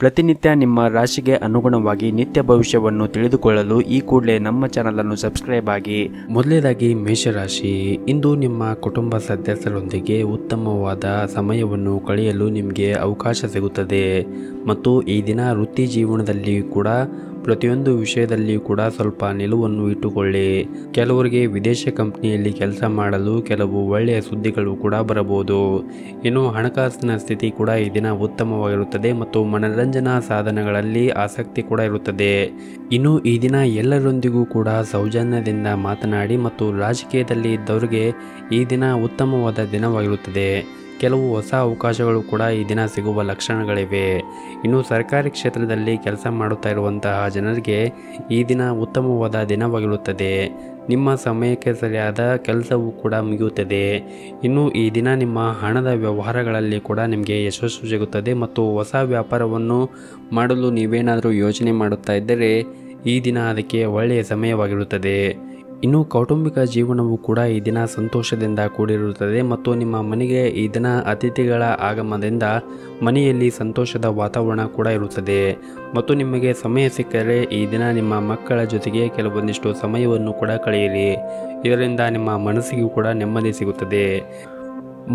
ಪ್ರತಿನಿತ್ಯ ನಿಮ್ಮ ರಾಶಿಗೆ ಅನುಗುಣವಾಗಿ ನಿತ್ಯ ಭವಿಷ್ಯವನ್ನು ತಿಳಿದುಕೊಳ್ಳಲು ಈ ಕೂಡಲೇ ನಮ್ಮ ಚಾನಲನ್ನು ಸಬ್ಸ್ಕ್ರೈಬ್ ಆಗಿ. ಮೊದಲನೇದಾಗಿ ಮೇಷರಾಶಿ, ಇಂದು ನಿಮ್ಮ ಕುಟುಂಬ ಸದಸ್ಯರೊಂದಿಗೆ ಉತ್ತಮವಾದ ಸಮಯವನ್ನು ಕಳೆಯಲು ನಿಮಗೆ ಅವಕಾಶ ಸಿಗುತ್ತದೆ ಮತ್ತು ಈ ದಿನ ವೃತ್ತಿ ಜೀವನದಲ್ಲಿ ಕೂಡ ಪ್ರತಿಯೊಂದು ವಿಷಯದಲ್ಲಿಯೂ ಕೂಡ ಸ್ವಲ್ಪ ನಿಲುವನ್ನು ಇಟ್ಟುಕೊಳ್ಳಿ. ಕೆಲವರಿಗೆ ವಿದೇಶ ಕಂಪನಿಯಲ್ಲಿ ಕೆಲಸ ಮಾಡಲು ಕೆಲವು ಒಳ್ಳೆಯ ಸುದ್ದಿಗಳು ಕೂಡ ಬರಬಹುದು. ಇನ್ನು ಹಣಕಾಸಿನ ಸ್ಥಿತಿ ಕೂಡ ಈ ದಿನ ಉತ್ತಮವಾಗಿರುತ್ತದೆ ಮತ್ತು ಮನರಂಜನಾ ಸಾಧನಗಳಲ್ಲಿ ಆಸಕ್ತಿ ಕೂಡ ಇರುತ್ತದೆ. ಇನ್ನು ಈ ದಿನ ಎಲ್ಲರೊಂದಿಗೂ ಕೂಡ ಸೌಜನ್ಯದಿಂದ ಮಾತನಾಡಿ ಮತ್ತು ರಾಜಕೀಯದಲ್ಲಿ ಇದ್ದವರಿಗೆ ಈ ದಿನ ಉತ್ತಮವಾದ ದಿನವಾಗಿರುತ್ತದೆ. ಕೆಲವು ಹೊಸ ಅವಕಾಶಗಳು ಕೂಡ ಈ ದಿನ ಸಿಗುವ ಲಕ್ಷಣಗಳಿವೆ. ಇನ್ನು ಸರ್ಕಾರಿ ಕ್ಷೇತ್ರದಲ್ಲಿ ಕೆಲಸ ಮಾಡುತ್ತಾ ಇರುವಂತಹ ಜನರಿಗೆ ಈ ದಿನ ಉತ್ತಮವಾದ ದಿನವಾಗಿರುತ್ತದೆ. ನಿಮ್ಮ ಸಮಯಕ್ಕೆ ಸರಿಯಾದ ಕೆಲಸವೂ ಕೂಡ ಮುಗಿಯುತ್ತದೆ. ಇನ್ನು ಈ ದಿನ ನಿಮ್ಮ ಹಣದ ವ್ಯವಹಾರಗಳಲ್ಲಿ ಕೂಡ ನಿಮಗೆ ಯಶಸ್ಸು ಸಿಗುತ್ತದೆ ಮತ್ತು ಹೊಸ ವ್ಯಾಪಾರವನ್ನು ಮಾಡಲು ನೀವೇನಾದರೂ ಯೋಚನೆ ಮಾಡುತ್ತಾ ಇದ್ದರೆ ಈ ದಿನ ಅದಕ್ಕೆ ಒಳ್ಳೆಯ ಸಮಯವಾಗಿರುತ್ತದೆ. ಇನ್ನು ಕೌಟುಂಬಿಕ ಜೀವನವು ಕೂಡ ಈ ದಿನ ಸಂತೋಷದಿಂದ ಕೂಡಿರುತ್ತದೆ ಮತ್ತು ನಿಮ್ಮ ಮನೆಗೆ ಈ ದಿನ ಅತಿಥಿಗಳ ಆಗಮನದಿಂದ ಮನೆಯಲ್ಲಿ ಸಂತೋಷದ ವಾತಾವರಣ ಕೂಡ ಇರುತ್ತದೆ. ಮತ್ತು ನಿಮಗೆ ಸಮಯ ಸಿಕ್ಕರೆ ಈ ದಿನ ನಿಮ್ಮ ಮಕ್ಕಳ ಜೊತೆಗೆ ಕೆಲವೊಂದಿಷ್ಟು ಸಮಯವನ್ನು ಕೂಡ ಕಳೆಯಿರಿ. ಇದರಿಂದ ನಿಮ್ಮ ಮನಸ್ಸಿಗೂ ಕೂಡ ನೆಮ್ಮದಿ ಸಿಗುತ್ತದೆ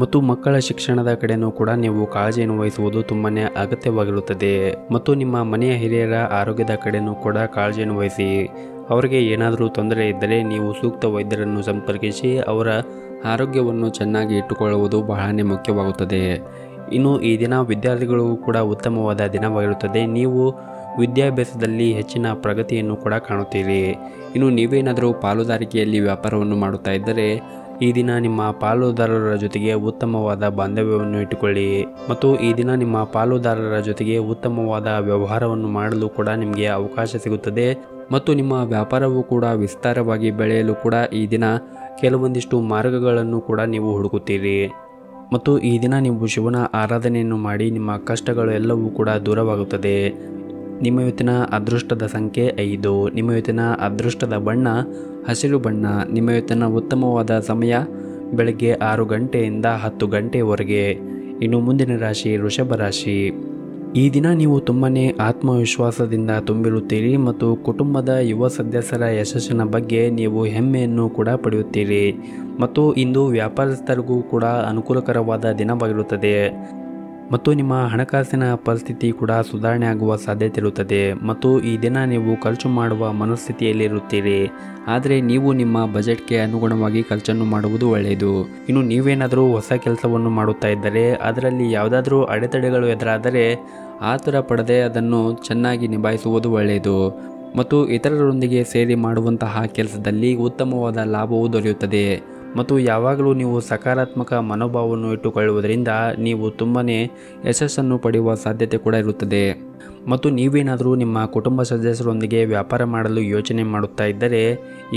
ಮತ್ತು ಮಕ್ಕಳ ಶಿಕ್ಷಣದ ಕಡೆಯೂ ಕೂಡ ನೀವು ಕಾಳಜಿಯನ್ನು ವಹಿಸುವುದು ತುಂಬಾ ಅಗತ್ಯವಾಗಿರುತ್ತದೆ. ಮತ್ತು ನಿಮ್ಮ ಮನೆಯ ಹಿರಿಯರ ಆರೋಗ್ಯದ ಕಡೆಯೂ ಕೂಡ ಕಾಳಜಿಯನ್ನು ವಹಿಸಿ. ಅವರಿಗೆ ಏನಾದರೂ ತೊಂದರೆ ಇದ್ದರೆ ನೀವು ಸೂಕ್ತ ವೈದ್ಯರನ್ನು ಸಂಪರ್ಕಿಸಿ ಅವರ ಆರೋಗ್ಯವನ್ನು ಚೆನ್ನಾಗಿ ಇಟ್ಟುಕೊಳ್ಳುವುದು ಬಹಳನೇ ಮುಖ್ಯವಾಗುತ್ತದೆ. ಇನ್ನು ಈ ದಿನ ವಿದ್ಯಾರ್ಥಿಗಳು ಕೂಡ ಉತ್ತಮವಾದ ದಿನವಾಗಿರುತ್ತದೆ. ನೀವು ವಿದ್ಯಾಭ್ಯಾಸದಲ್ಲಿ ಹೆಚ್ಚಿನ ಪ್ರಗತಿಯನ್ನು ಕೂಡ ಕಾಣುತ್ತೀರಿ. ಇನ್ನು ನೀವೇನಾದರೂ ಪಾಲುದಾರಿಕೆಯಲ್ಲಿ ವ್ಯಾಪಾರವನ್ನು ಮಾಡುತ್ತಾ ಇದ್ದರೆ ಈ ದಿನ ನಿಮ್ಮ ಪಾಲುದಾರರ ಜೊತೆಗೆ ಉತ್ತಮವಾದ ಬಾಂಧವ್ಯವನ್ನು ಇಟ್ಟುಕೊಳ್ಳಿ ಮತ್ತು ಈ ದಿನ ನಿಮ್ಮ ಪಾಲುದಾರರ ಜೊತೆಗೆ ಉತ್ತಮವಾದ ವ್ಯವಹಾರವನ್ನು ಮಾಡಲು ಕೂಡ ನಿಮಗೆ ಅವಕಾಶ ಸಿಗುತ್ತದೆ ಮತ್ತು ನಿಮ್ಮ ವ್ಯಾಪಾರವು ಕೂಡ ವಿಸ್ತಾರವಾಗಿ ಬೆಳೆಯಲು ಕೂಡ ಈ ದಿನ ಕೆಲವೊಂದಿಷ್ಟು ಮಾರ್ಗಗಳನ್ನು ಕೂಡ ನೀವು ಹುಡುಕುತ್ತೀರಿ. ಮತ್ತು ಈ ದಿನ ನೀವು ಶಿವನ ಆರಾಧನೆಯನ್ನು ಮಾಡಿ ನಿಮ್ಮ ಕಷ್ಟಗಳು ಎಲ್ಲವೂ ಕೂಡ ದೂರವಾಗುತ್ತದೆ. ನಿಮ್ಮ ಇವತ್ತಿನ ಅದೃಷ್ಟದ ಸಂಖ್ಯೆ 5. ನಿಮ್ಮ ಇವತ್ತಿನ ಅದೃಷ್ಟದ ಬಣ್ಣ ಹಸಿರು ಬಣ್ಣ. ನಿಮ್ಮ ಇವತ್ತಿನ ಉತ್ತಮವಾದ ಸಮಯ ಬೆಳಗ್ಗೆ 6 ಗಂಟೆಯಿಂದ 10 ಗಂಟೆಯವರೆಗೆ. ಇನ್ನು ಮುಂದಿನ ರಾಶಿ ವೃಷಭ ರಾಶಿ. ಈ ದಿನ ನೀವು ತುಂಬಾ ಆತ್ಮವಿಶ್ವಾಸದಿಂದ ತುಂಬಿರುತ್ತೀರಿ ಮತ್ತು ಕುಟುಂಬದ ಯುವ ಸದಸ್ಯರ ಯಶಸ್ಸಿನ ಬಗ್ಗೆ ನೀವು ಹೆಮ್ಮೆಯನ್ನು ಕೂಡ ಪಡೆಯುತ್ತೀರಿ ಮತ್ತು ಇಂದು ವ್ಯಾಪಾರಸ್ಥರಿಗೂ ಕೂಡ ಅನುಕೂಲಕರವಾದ ದಿನವಾಗಿರುತ್ತದೆ ಮತ್ತು ನಿಮ್ಮ ಹಣಕಾಸಿನ ಪರಿಸ್ಥಿತಿ ಕೂಡ ಸುಧಾರಣೆ ಆಗುವ ಸಾಧ್ಯತೆ ಇರುತ್ತದೆ ಮತ್ತು ಈ ದಿನ ನೀವು ಖರ್ಚು ಮಾಡುವ ಮನಸ್ಥಿತಿಯಲ್ಲಿರುತ್ತೀರಿ. ಆದರೆ ನೀವು ನಿಮ್ಮ ಬಜೆಟ್ಗೆ ಅನುಗುಣವಾಗಿ ಖರ್ಚನ್ನು ಮಾಡುವುದು ಒಳ್ಳೆಯದು. ಇನ್ನು ನೀವೇನಾದರೂ ಹೊಸ ಕೆಲಸವನ್ನು ಮಾಡುತ್ತಾ ಇದ್ದರೆ ಅದರಲ್ಲಿ ಯಾವುದಾದ್ರೂ ಅಡೆತಡೆಗಳು ಎದುರಾದರೆ ಆತುರ ಪಡದೆ ಅದನ್ನು ಚೆನ್ನಾಗಿ ನಿಭಾಯಿಸುವುದು ಒಳ್ಳೆಯದು ಮತ್ತು ಇತರರೊಂದಿಗೆ ಸೇರಿ ಮಾಡುವಂತಹ ಕೆಲಸದಲ್ಲಿ ಉತ್ತಮವಾದ ಲಾಭವು ದೊರೆಯುತ್ತದೆ ಮತ್ತು ಯಾವಾಗಲೂ ನೀವು ಸಕಾರಾತ್ಮಕ ಮನೋಭಾವವನ್ನು ಇಟ್ಟುಕೊಳ್ಳುವುದರಿಂದ ನೀವು ತುಂಬಾ ಯಶಸ್ಸನ್ನು ಪಡೆಯುವ ಸಾಧ್ಯತೆ ಕೂಡ ಇರುತ್ತದೆ. ಮತ್ತು ನೀವೇನಾದರೂ ನಿಮ್ಮ ಕುಟುಂಬ ಸದಸ್ಯರೊಂದಿಗೆ ವ್ಯಾಪಾರ ಮಾಡಲು ಯೋಚನೆ ಮಾಡುತ್ತಾ ಇದ್ದರೆ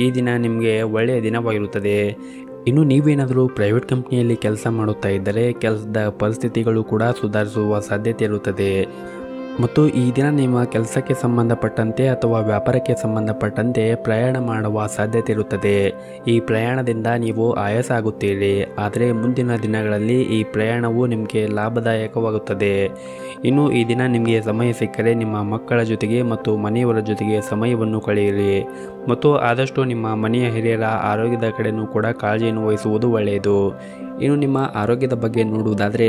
ಈ ದಿನ ನಿಮಗೆ ಒಳ್ಳೆಯ ದಿನವಾಗಿರುತ್ತದೆ. ಇನ್ನು ನೀವೇನಾದರೂ ಪ್ರೈವೇಟ್ ಕಂಪ್ನಿಯಲ್ಲಿ ಕೆಲಸ ಮಾಡುತ್ತಾ ಇದ್ದರೆ ಕೆಲಸದ ಪರಿಸ್ಥಿತಿಗಳು ಕೂಡ ಸುಧಾರಿಸುವ ಸಾಧ್ಯತೆ ಇರುತ್ತದೆ ಮತ್ತು ಈ ದಿನ ನಿಮ್ಮ ಕೆಲಸಕ್ಕೆ ಸಂಬಂಧಪಟ್ಟಂತೆ ಅಥವಾ ವ್ಯಾಪಾರಕ್ಕೆ ಸಂಬಂಧಪಟ್ಟಂತೆ ಪ್ರಯಾಣ ಮಾಡುವ ಸಾಧ್ಯತೆ ಇರುತ್ತದೆ. ಈ ಪ್ರಯಾಣದಿಂದ ನೀವು ಆಯಾಸ ಆಗುತ್ತೀರಿ, ಆದರೆ ಮುಂದಿನ ದಿನಗಳಲ್ಲಿ ಈ ಪ್ರಯಾಣವು ನಿಮಗೆ ಲಾಭದಾಯಕವಾಗುತ್ತದೆ. ಇನ್ನು ಈ ದಿನ ನಿಮಗೆ ಸಮಯ ಸಿಕ್ಕರೆ ನಿಮ್ಮ ಮಕ್ಕಳ ಜೊತೆಗೆ ಮತ್ತು ಮನೆಯವರ ಜೊತೆಗೆ ಸಮಯವನ್ನು ಕಳೆಯಿರಿ ಮತ್ತು ಆದಷ್ಟು ನಿಮ್ಮ ಮನೆಯ ಹಿರಿಯರ ಆರೋಗ್ಯದ ಕಡೆಯೂ ಕೂಡ ಕಾಳಜಿಯನ್ನು ವಹಿಸುವುದು ಒಳ್ಳೆಯದು. ಇನ್ನು ನಿಮ್ಮ ಆರೋಗ್ಯದ ಬಗ್ಗೆ ನೋಡುವುದಾದರೆ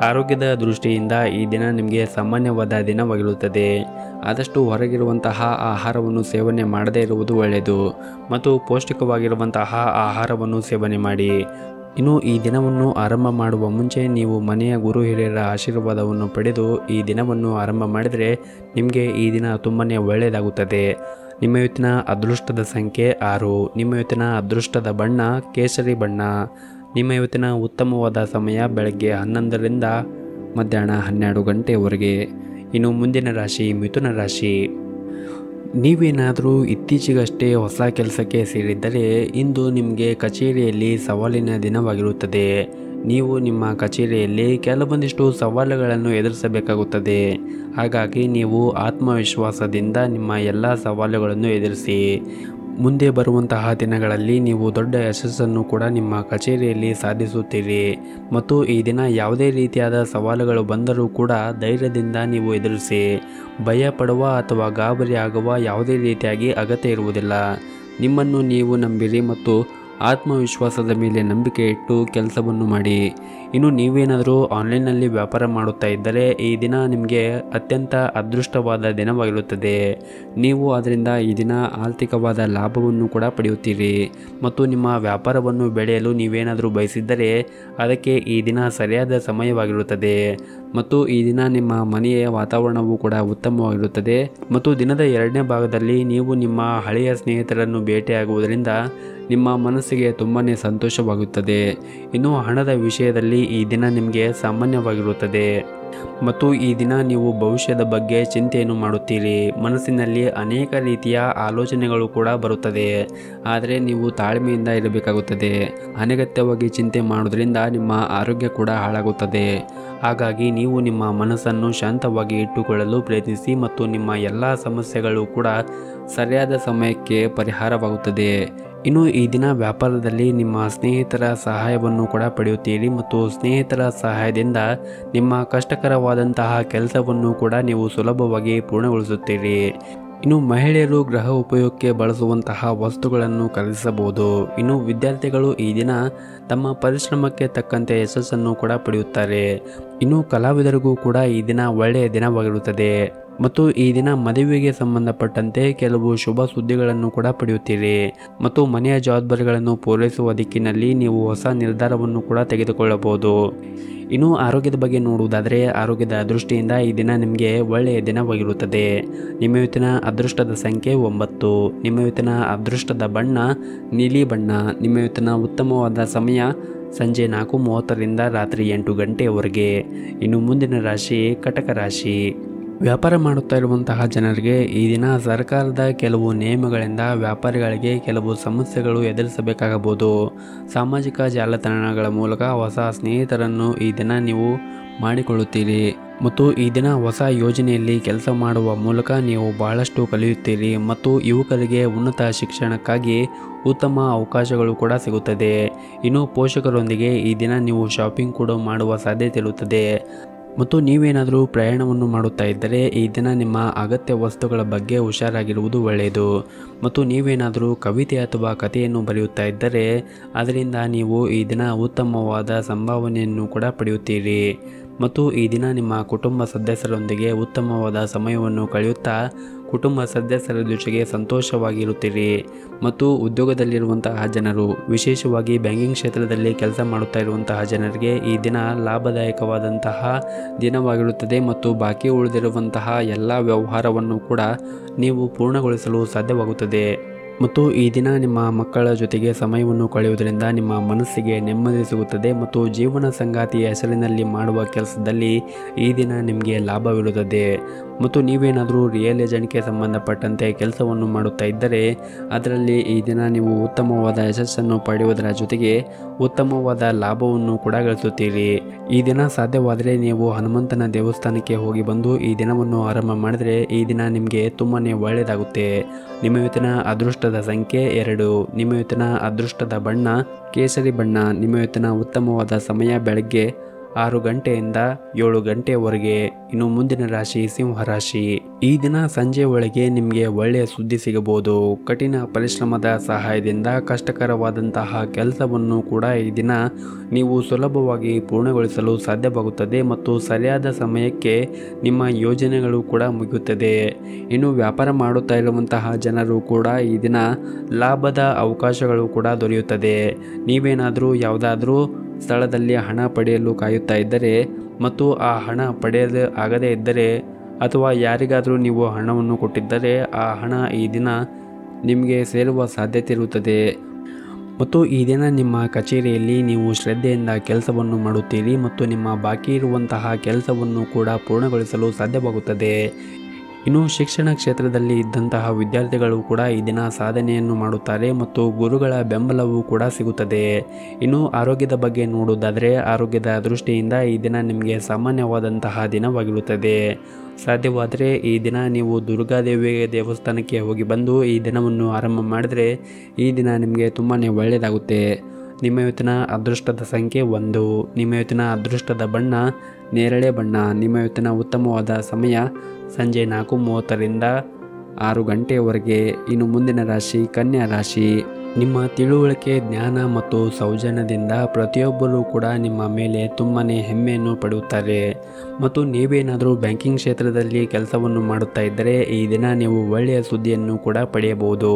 ಆರೋಗ್ಯದ ದೃಷ್ಟಿಯಿಂದ ಈ ದಿನ ನಿಮಗೆ ಸಾಮಾನ್ಯವಾದ ದಿನವಾಗಿರುತ್ತದೆ. ಆದಷ್ಟು ಹೊರಗಿರುವಂತಹ ಆಹಾರವನ್ನು ಸೇವನೆ ಮಾಡದೇ ಇರುವುದು ಒಳ್ಳೆಯದು ಮತ್ತು ಪೌಷ್ಟಿಕವಾಗಿರುವಂತಹ ಆಹಾರವನ್ನು ಸೇವನೆ ಮಾಡಿ. ಇನ್ನು ಈ ದಿನವನ್ನು ಆರಂಭ ಮಾಡುವ ಮುಂಚೆ ನೀವು ಮನೆಯ ಗುರು ಹಿರಿಯರ ಆಶೀರ್ವಾದವನ್ನು ಪಡೆದು ಈ ದಿನವನ್ನು ಆರಂಭ ಮಾಡಿದರೆ ನಿಮಗೆ ಈ ದಿನ ತುಂಬಾ ಒಳ್ಳೆಯದಾಗುತ್ತದೆ. ನಿಮ್ಮ ಇವತ್ತಿನ ಅದೃಷ್ಟದ ಸಂಖ್ಯೆ 6. ನಿಮ್ಮ ಇವತ್ತಿನ ಅದೃಷ್ಟದ ಬಣ್ಣ ಕೇಸರಿ ಬಣ್ಣ. ನಿಮ್ಮ ಇವತ್ತಿನ ಉತ್ತಮವಾದ ಸಮಯ ಬೆಳಗ್ಗೆ 11ರಿಂದ ಮಧ್ಯಾಹ್ನ 12 ಗಂಟೆಯವರೆಗೆ. ಇನ್ನು ಮುಂದಿನ ರಾಶಿ ಮಿಥುನ ರಾಶಿ. ನೀವೇನಾದರೂ ಇತ್ತೀಚೆಗಷ್ಟೇ ಹೊಸ ಕೆಲಸಕ್ಕೆ ಸೇರಿದ್ದರೆ ಇಂದು ನಿಮಗೆ ಕಚೇರಿಯಲ್ಲಿ ಸವಾಲಿನ ದಿನವಾಗಿರುತ್ತದೆ. ನೀವು ನಿಮ್ಮ ಕಚೇರಿಯಲ್ಲಿ ಕೆಲವೊಂದಿಷ್ಟು ಸವಾಲುಗಳನ್ನು ಎದುರಿಸಬೇಕಾಗುತ್ತದೆ. ಹಾಗಾಗಿ ನೀವು ಆತ್ಮವಿಶ್ವಾಸದಿಂದ ನಿಮ್ಮ ಎಲ್ಲ ಸವಾಲುಗಳನ್ನು ಎದುರಿಸಿ ಮುಂದೆ ಬರುವಂತಹ ದಿನಗಳಲ್ಲಿ ನೀವು ದೊಡ್ಡ ಯಶಸ್ಸನ್ನು ಕೂಡ ನಿಮ್ಮ ಕಚೇರಿಯಲ್ಲಿ ಸಾಧಿಸುತ್ತೀರಿ ಮತ್ತು ಈ ದಿನ ಯಾವುದೇ ರೀತಿಯಾದ ಸವಾಲುಗಳು ಬಂದರೂ ಕೂಡ ಧೈರ್ಯದಿಂದ ನೀವು ಎದುರಿಸಿ. ಭಯ ಪಡುವ ಅಥವಾ ಗಾಬರಿ ಆಗುವ ಯಾವುದೇ ರೀತಿಯಾಗಿ ಅಗತ್ಯ ಇರುವುದಿಲ್ಲ. ನಿಮ್ಮನ್ನು ನೀವು ನಂಬಿರಿ ಮತ್ತು ಆತ್ಮವಿಶ್ವಾಸದ ಮೇಲೆ ನಂಬಿಕೆ ಇಟ್ಟು ಕೆಲಸವನ್ನು ಮಾಡಿ. ಇನ್ನು ನೀವೇನಾದರೂ ಆನ್ಲೈನ್ನಲ್ಲಿ ವ್ಯಾಪಾರ ಮಾಡುತ್ತಾ ಇದ್ದರೆ ಈ ದಿನ ನಿಮಗೆ ಅತ್ಯಂತ ಅದೃಷ್ಟವಾದ ದಿನವಾಗಿರುತ್ತದೆ. ನೀವು ಅದರಿಂದ ಈ ದಿನ ಆರ್ಥಿಕವಾದ ಲಾಭವನ್ನು ಕೂಡ ಪಡೆಯುತ್ತೀರಿ ಮತ್ತು ನಿಮ್ಮ ವ್ಯಾಪಾರವನ್ನು ಬೆಳೆಯಲು ನೀವೇನಾದರೂ ಬಯಸಿದ್ದರೆ ಅದಕ್ಕೆ ಈ ದಿನ ಸರಿಯಾದ ಸಮಯವಾಗಿರುತ್ತದೆ ಮತ್ತು ಈ ದಿನ ನಿಮ್ಮ ಮನೆಯ ವಾತಾವರಣವೂ ಕೂಡ ಉತ್ತಮವಾಗಿರುತ್ತದೆ ಮತ್ತು ದಿನದ 2ನೇ ಭಾಗದಲ್ಲಿ ನೀವು ನಿಮ್ಮ ಹಳೆಯ ಸ್ನೇಹಿತರನ್ನು ಭೇಟಿಯಾಗುವುದರಿಂದ ನಿಮ್ಮ ಮನಸ್ಸಿಗೆ ತುಂಬಾ ಸಂತೋಷವಾಗುತ್ತದೆ. ಇನ್ನು ಹಣದ ವಿಷಯದಲ್ಲಿ ಈ ದಿನ ನಿಮಗೆ ಸಾಮಾನ್ಯವಾಗಿರುತ್ತದೆ ಮತ್ತು ಈ ದಿನ ನೀವು ಭವಿಷ್ಯದ ಬಗ್ಗೆ ಚಿಂತೆಯನ್ನು ಮಾಡುತ್ತೀರಿ. ಮನಸ್ಸಿನಲ್ಲಿ ಅನೇಕ ರೀತಿಯ ಆಲೋಚನೆಗಳು ಕೂಡ ಬರುತ್ತದೆ, ಆದರೆ ನೀವು ತಾಳ್ಮೆಯಿಂದ ಇರಬೇಕಾಗುತ್ತದೆ. ಅನಗತ್ಯವಾಗಿ ಚಿಂತೆ ಮಾಡುವುದರಿಂದ ನಿಮ್ಮ ಆರೋಗ್ಯ ಕೂಡ ಹಾಳಾಗುತ್ತದೆ. ಹಾಗಾಗಿ ನೀವು ನಿಮ್ಮ ಮನಸ್ಸನ್ನು ಶಾಂತವಾಗಿ ಇಟ್ಟುಕೊಳ್ಳಲು ಪ್ರಯತ್ನಿಸಿ ಮತ್ತು ನಿಮ್ಮ ಎಲ್ಲ ಸಮಸ್ಯೆಗಳು ಕೂಡ ಸರಿಯಾದ ಸಮಯಕ್ಕೆ ಪರಿಹಾರವಾಗುತ್ತದೆ. ಇನ್ನು ಈ ದಿನ ವ್ಯಾಪಾರದಲ್ಲಿ ನಿಮ್ಮ ಸ್ನೇಹಿತರ ಸಹಾಯವನ್ನು ಕೂಡ ಪಡೆಯುತ್ತೀರಿ ಮತ್ತು ಸ್ನೇಹಿತರ ಸಹಾಯದಿಂದ ನಿಮ್ಮ ಕಷ್ಟಕರವಾದಂತಹ ಕೆಲಸವನ್ನು ಕೂಡ ನೀವು ಸುಲಭವಾಗಿ ಪೂರ್ಣಗೊಳಿಸುತ್ತೀರಿ. ಇನ್ನು ಮಹಿಳೆಯರು ಗೃಹ ಉಪಯೋಗಕ್ಕೆ ಬಳಸುವಂತಹ ವಸ್ತುಗಳನ್ನು ಖರೀದಿಸಬಹುದು. ಇನ್ನು ವಿದ್ಯಾರ್ಥಿಗಳು ಈ ದಿನ ತಮ್ಮ ಪರಿಶ್ರಮಕ್ಕೆ ತಕ್ಕಂತೆ ಯಶಸ್ಸನ್ನು ಕೂಡ ಪಡೆಯುತ್ತಾರೆ. ಇನ್ನು ಕಲಾವಿದರಿಗೂ ಕೂಡ ಈ ದಿನ ಒಳ್ಳೆಯ ದಿನವಾಗಿರುತ್ತದೆ ಮತ್ತು ಈ ದಿನ ಮದುವೆಗೆ ಸಂಬಂಧಪಟ್ಟಂತೆ ಕೆಲವು ಶುಭ ಸುದ್ದಿಗಳನ್ನು ಕೂಡ ಪಡೆಯುತ್ತೀರಿ ಮತ್ತು ಮನೆಯ ಜವಾಬ್ದಾರಿಗಳನ್ನು ಪೂರೈಸುವ ದಿಕ್ಕಿನಲ್ಲಿ ನೀವು ಹೊಸ ನಿರ್ಧಾರವನ್ನು ಕೂಡ ತೆಗೆದುಕೊಳ್ಳಬಹುದು. ಇನ್ನು ಆರೋಗ್ಯದ ಬಗ್ಗೆ ನೋಡುವುದಾದರೆ ಆರೋಗ್ಯದ ದೃಷ್ಟಿಯಿಂದ ಈ ದಿನ ನಿಮಗೆ ಒಳ್ಳೆಯ ದಿನವಾಗಿರುತ್ತದೆ. ನಿಮ್ಮ ಇವತ್ತಿನ ಅದೃಷ್ಟದ ಸಂಖ್ಯೆ 9. ನಿಮ್ಮ ಇವತ್ತಿನ ಅದೃಷ್ಟದ ಬಣ್ಣ ನೀಲಿ ಬಣ್ಣ. ನಿಮ್ಮ ಇವತ್ತಿನ ಉತ್ತಮವಾದ ಸಮಯ ಸಂಜೆ 4:30ರಿಂದ ರಾತ್ರಿ 8 ಗಂಟೆಯವರೆಗೆ. ಇನ್ನು ಮುಂದಿನ ರಾಶಿ ಕಟಕ ರಾಶಿ. ವ್ಯಾಪಾರ ಮಾಡುತ್ತಾ ಇರುವಂತಹ ಜನರಿಗೆ ಈ ದಿನ ಸರ್ಕಾರದ ಕೆಲವು ನಿಯಮಗಳಿಂದ ವ್ಯಾಪಾರಿಗಳಿಗೆ ಕೆಲವು ಸಮಸ್ಯೆಗಳು ಎದುರಿಸಬೇಕಾಗಬಹುದು. ಸಾಮಾಜಿಕ ಜಾಲತಾಣಗಳ ಮೂಲಕ ಹೊಸ ಸ್ನೇಹಿತರನ್ನು ಈ ದಿನ ನೀವು ಮಾಡಿಕೊಳ್ಳುತ್ತೀರಿ ಮತ್ತು ಈ ದಿನ ಹೊಸ ಯೋಜನೆಯಲ್ಲಿ ಕೆಲಸ ಮಾಡುವ ಮೂಲಕ ನೀವು ಬಹಳಷ್ಟು ಕಲಿಯುತ್ತೀರಿ ಮತ್ತು ಯುವಕರಿಗೆ ಉನ್ನತ ಶಿಕ್ಷಣಕ್ಕಾಗಿ ಉತ್ತಮ ಅವಕಾಶಗಳು ಕೂಡ ಸಿಗುತ್ತದೆ. ಇನ್ನು ಪೋಷಕರೊಂದಿಗೆ ಈ ದಿನ ನೀವು ಶಾಪಿಂಗ್ ಕೂಡ ಮಾಡುವ ಸಾಧ್ಯತೆ ಇರುತ್ತದೆ ಮತ್ತು ನೀವೇನಾದರೂ ಪ್ರಯಾಣವನ್ನು ಮಾಡುತ್ತಾ ಇದ್ದರೆ ಈ ದಿನ ನಿಮ್ಮ ಅಗತ್ಯ ವಸ್ತುಗಳ ಬಗ್ಗೆ ಹುಷಾರಾಗಿರುವುದು ಒಳ್ಳೆಯದು ಮತ್ತು ನೀವೇನಾದರೂ ಕವಿತೆ ಅಥವಾ ಕಥೆಯನ್ನು ಬರೆಯುತ್ತಾ ಇದ್ದರೆ ಅದರಿಂದ ನೀವು ಈ ದಿನ ಉತ್ತಮವಾದ ಸಂಭಾವನೆಯನ್ನು ಕೂಡ ಪಡೆಯುತ್ತೀರಿ ಮತ್ತು ಈ ದಿನ ನಿಮ್ಮ ಕುಟುಂಬ ಸದಸ್ಯರೊಂದಿಗೆ ಉತ್ತಮವಾದ ಸಮಯವನ್ನು ಕಳೆಯುತ್ತಾ ಕುಟುಂಬ ಸದಸ್ಯರ ಜೊತೆಗೆ ಸಂತೋಷವಾಗಿರುತ್ತೀರಿ ಮತ್ತು ಉದ್ಯೋಗದಲ್ಲಿರುವಂತಹ ಜನರು, ವಿಶೇಷವಾಗಿ ಬ್ಯಾಂಕಿಂಗ್ ಕ್ಷೇತ್ರದಲ್ಲಿ ಕೆಲಸ ಮಾಡುತ್ತಾ ಇರುವಂತಹ ಜನರಿಗೆ ಈ ದಿನ ಲಾಭದಾಯಕವಾದಂತಹ ದಿನವಾಗಿರುತ್ತದೆ ಮತ್ತು ಬಾಕಿ ಉಳಿದಿರುವಂತಹ ಎಲ್ಲ ವ್ಯವಹಾರವನ್ನು ಕೂಡ ನೀವು ಪೂರ್ಣಗೊಳಿಸಲು ಸಾಧ್ಯವಾಗುತ್ತದೆ ಮತ್ತು ಈ ದಿನ ನಿಮ್ಮ ಮಕ್ಕಳ ಜೊತೆಗೆ ಸಮಯವನ್ನು ಕಳೆಯುವುದರಿಂದ ನಿಮ್ಮ ಮನಸ್ಸಿಗೆ ನೆಮ್ಮದಿ ಸಿಗುತ್ತದೆ ಮತ್ತು ಜೀವನ ಸಂಗಾತಿಯ ಹೆಸರಿನಲ್ಲಿ ಮಾಡುವ ಕೆಲಸದಲ್ಲಿ ಈ ದಿನ ನಿಮಗೆ ಲಾಭವಿರುತ್ತದೆ ಮತ್ತು ನೀವೇನಾದರೂ ರಿಯಲ್ ಎಸ್ಟೇಟ್ಗೆ ಸಂಬಂಧಪಟ್ಟಂತೆ ಕೆಲಸವನ್ನು ಮಾಡುತ್ತಾ ಇದ್ದರೆ ಅದರಲ್ಲಿ ಈ ದಿನ ನೀವು ಉತ್ತಮವಾದ ಯಶಸ್ಸನ್ನು ಪಡೆಯುವುದರ ಜೊತೆಗೆ ಉತ್ತಮವಾದ ಲಾಭವನ್ನು ಕೂಡ ಗಳಿಸುತ್ತೀರಿ. ಈ ದಿನ ಸಾಧ್ಯವಾದರೆ ನೀವು ಹನುಮಂತನ ದೇವಸ್ಥಾನಕ್ಕೆ ಹೋಗಿ ಬಂದು ಈ ದಿನವನ್ನು ಆರಂಭ ಮಾಡಿದರೆ ಈ ದಿನ ನಿಮಗೆ ತುಂಬಾ ಒಳ್ಳೆಯದಾಗುತ್ತೆ. ನಿಮ್ಮ ಇವತ್ತಿನ ಅದೃಷ್ಟದ ಸಂಖ್ಯೆ 2. ನಿಮ್ಮ ಇವತ್ತಿನ ಅದೃಷ್ಟದ ಬಣ್ಣ ಕೇಸರಿ ಬಣ್ಣ. ನಿಮ್ಮ ಇವತ್ತಿನ ಉತ್ತಮವಾದ ಸಮಯ ಬೆಳಗ್ಗೆ 6 ಗಂಟೆಯಿಂದ 7 ಗಂಟೆಯವರೆಗೆ. ಇನ್ನು ಮುಂದಿನ ರಾಶಿ ಸಿಂಹರಾಶಿ. ಈ ದಿನ ಸಂಜೆ ಒಳಗೆ ನಿಮಗೆ ಒಳ್ಳೆಯ ಸುದ್ದಿ ಸಿಗಬಹುದು. ಕಠಿಣ ಪರಿಶ್ರಮದ ಸಹಾಯದಿಂದ ಕಷ್ಟಕರವಾದಂತಹ ಕೆಲಸವನ್ನು ಕೂಡ ಈ ದಿನ ನೀವು ಸುಲಭವಾಗಿ ಪೂರ್ಣಗೊಳಿಸಲು ಸಾಧ್ಯವಾಗುತ್ತದೆ ಮತ್ತು ಸರಿಯಾದ ಸಮಯಕ್ಕೆ ನಿಮ್ಮ ಯೋಜನೆಗಳು ಕೂಡ ಮುಗಿಯುತ್ತದೆ. ಇನ್ನು ವ್ಯಾಪಾರ ಮಾಡುತ್ತಾ ಇರುವಂತಹ ಜನರು ಕೂಡ ಈ ದಿನ ಲಾಭದ ಅವಕಾಶಗಳು ಕೂಡ ದೊರೆಯುತ್ತದೆ. ನೀವೇನಾದರೂ ಯಾವುದಾದ್ರೂ ಸ್ಥಳದಲ್ಲಿ ಹಣ ಪಡೆಯಲು ಕಾಯುತ್ತಾ ಇದ್ದರೆ ಮತ್ತು ಆ ಹಣ ಪಡೆಯಲು ಆಗದೇ ಇದ್ದರೆ ಅಥವಾ ಯಾರಿಗಾದರೂ ನೀವು ಹಣವನ್ನು ಕೊಟ್ಟಿದ್ದರೆ ಆ ಹಣ ಈ ದಿನ ನಿಮಗೆ ಸೇರುವ ಸಾಧ್ಯತೆ ಇರುತ್ತದೆ ಮತ್ತು ಈ ದಿನ ನಿಮ್ಮ ಕಚೇರಿಯಲ್ಲಿ ನೀವು ಶ್ರದ್ಧೆಯಿಂದ ಕೆಲಸವನ್ನು ಮಾಡುತ್ತೀರಿ ಮತ್ತು ನಿಮ್ಮ ಬಾಕಿ ಇರುವಂತಹ ಕೆಲಸವನ್ನು ಕೂಡ ಪೂರ್ಣಗೊಳಿಸಲು ಸಾಧ್ಯವಾಗುತ್ತದೆ. ಇನ್ನು ಶಿಕ್ಷಣ ಕ್ಷೇತ್ರದಲ್ಲಿ ಇದ್ದಂತಹ ವಿದ್ಯಾರ್ಥಿಗಳು ಕೂಡ ಈ ದಿನ ಸಾಧನೆಯನ್ನು ಮಾಡುತ್ತಾರೆ ಮತ್ತು ಗುರುಗಳ ಬೆಂಬಲವೂ ಕೂಡ ಸಿಗುತ್ತದೆ. ಇನ್ನು ಆರೋಗ್ಯದ ಬಗ್ಗೆ ನೋಡುವುದಾದರೆ ಆರೋಗ್ಯದ ದೃಷ್ಟಿಯಿಂದ ಈ ದಿನ ನಿಮಗೆ ಸಾಮಾನ್ಯವಾದಂತಹ ದಿನವಾಗಿರುತ್ತದೆ. ಸಾಧ್ಯವಾದರೆ ಈ ದಿನ ನೀವು ದುರ್ಗಾದೇವಿಯ ದೇವಸ್ಥಾನಕ್ಕೆ ಹೋಗಿ ಬಂದು ಈ ದಿನವನ್ನು ಆರಂಭ ಮಾಡಿದರೆ ಈ ದಿನ ನಿಮಗೆ ತುಂಬಾ ಒಳ್ಳೆಯದಾಗುತ್ತೆ. ನಿಮ್ಮ ಇವತ್ತಿನ ಅದೃಷ್ಟದ ಸಂಖ್ಯೆ 1. ನಿಮ್ಮ ಇವತ್ತಿನ ಅದೃಷ್ಟದ ಬಣ್ಣ ನೇರಳೆ ಬಣ್ಣ. ನಿಮ್ಮ ಇವತ್ತಿನ ಉತ್ತಮವಾದ ಸಮಯ ಸಂಜೆ 4:30ರಿಂದ 6 ಗಂಟೆಯವರೆಗೆ. ಇನ್ನು ಮುಂದಿನ ರಾಶಿ ಕನ್ಯಾ ರಾಶಿ. ನಿಮ್ಮ ತಿಳುವಳಿಕೆ, ಜ್ಞಾನ ಮತ್ತು ಸೌಜನ್ಯದಿಂದ ಪ್ರತಿಯೊಬ್ಬರೂ ಕೂಡ ನಿಮ್ಮ ಮೇಲೆ ತುಂಬಾ ಹೆಮ್ಮೆಯನ್ನು ಪಡೆಯುತ್ತಾರೆ. ಮತ್ತು ನೀವೇನಾದರೂ ಬ್ಯಾಂಕಿಂಗ್ ಕ್ಷೇತ್ರದಲ್ಲಿ ಕೆಲಸವನ್ನು ಮಾಡುತ್ತಾ ಇದ್ದರೆ ಈ ದಿನ ನೀವು ಒಳ್ಳೆಯ ಸುದ್ದಿಯನ್ನು ಕೂಡ ಪಡೆಯಬಹುದು.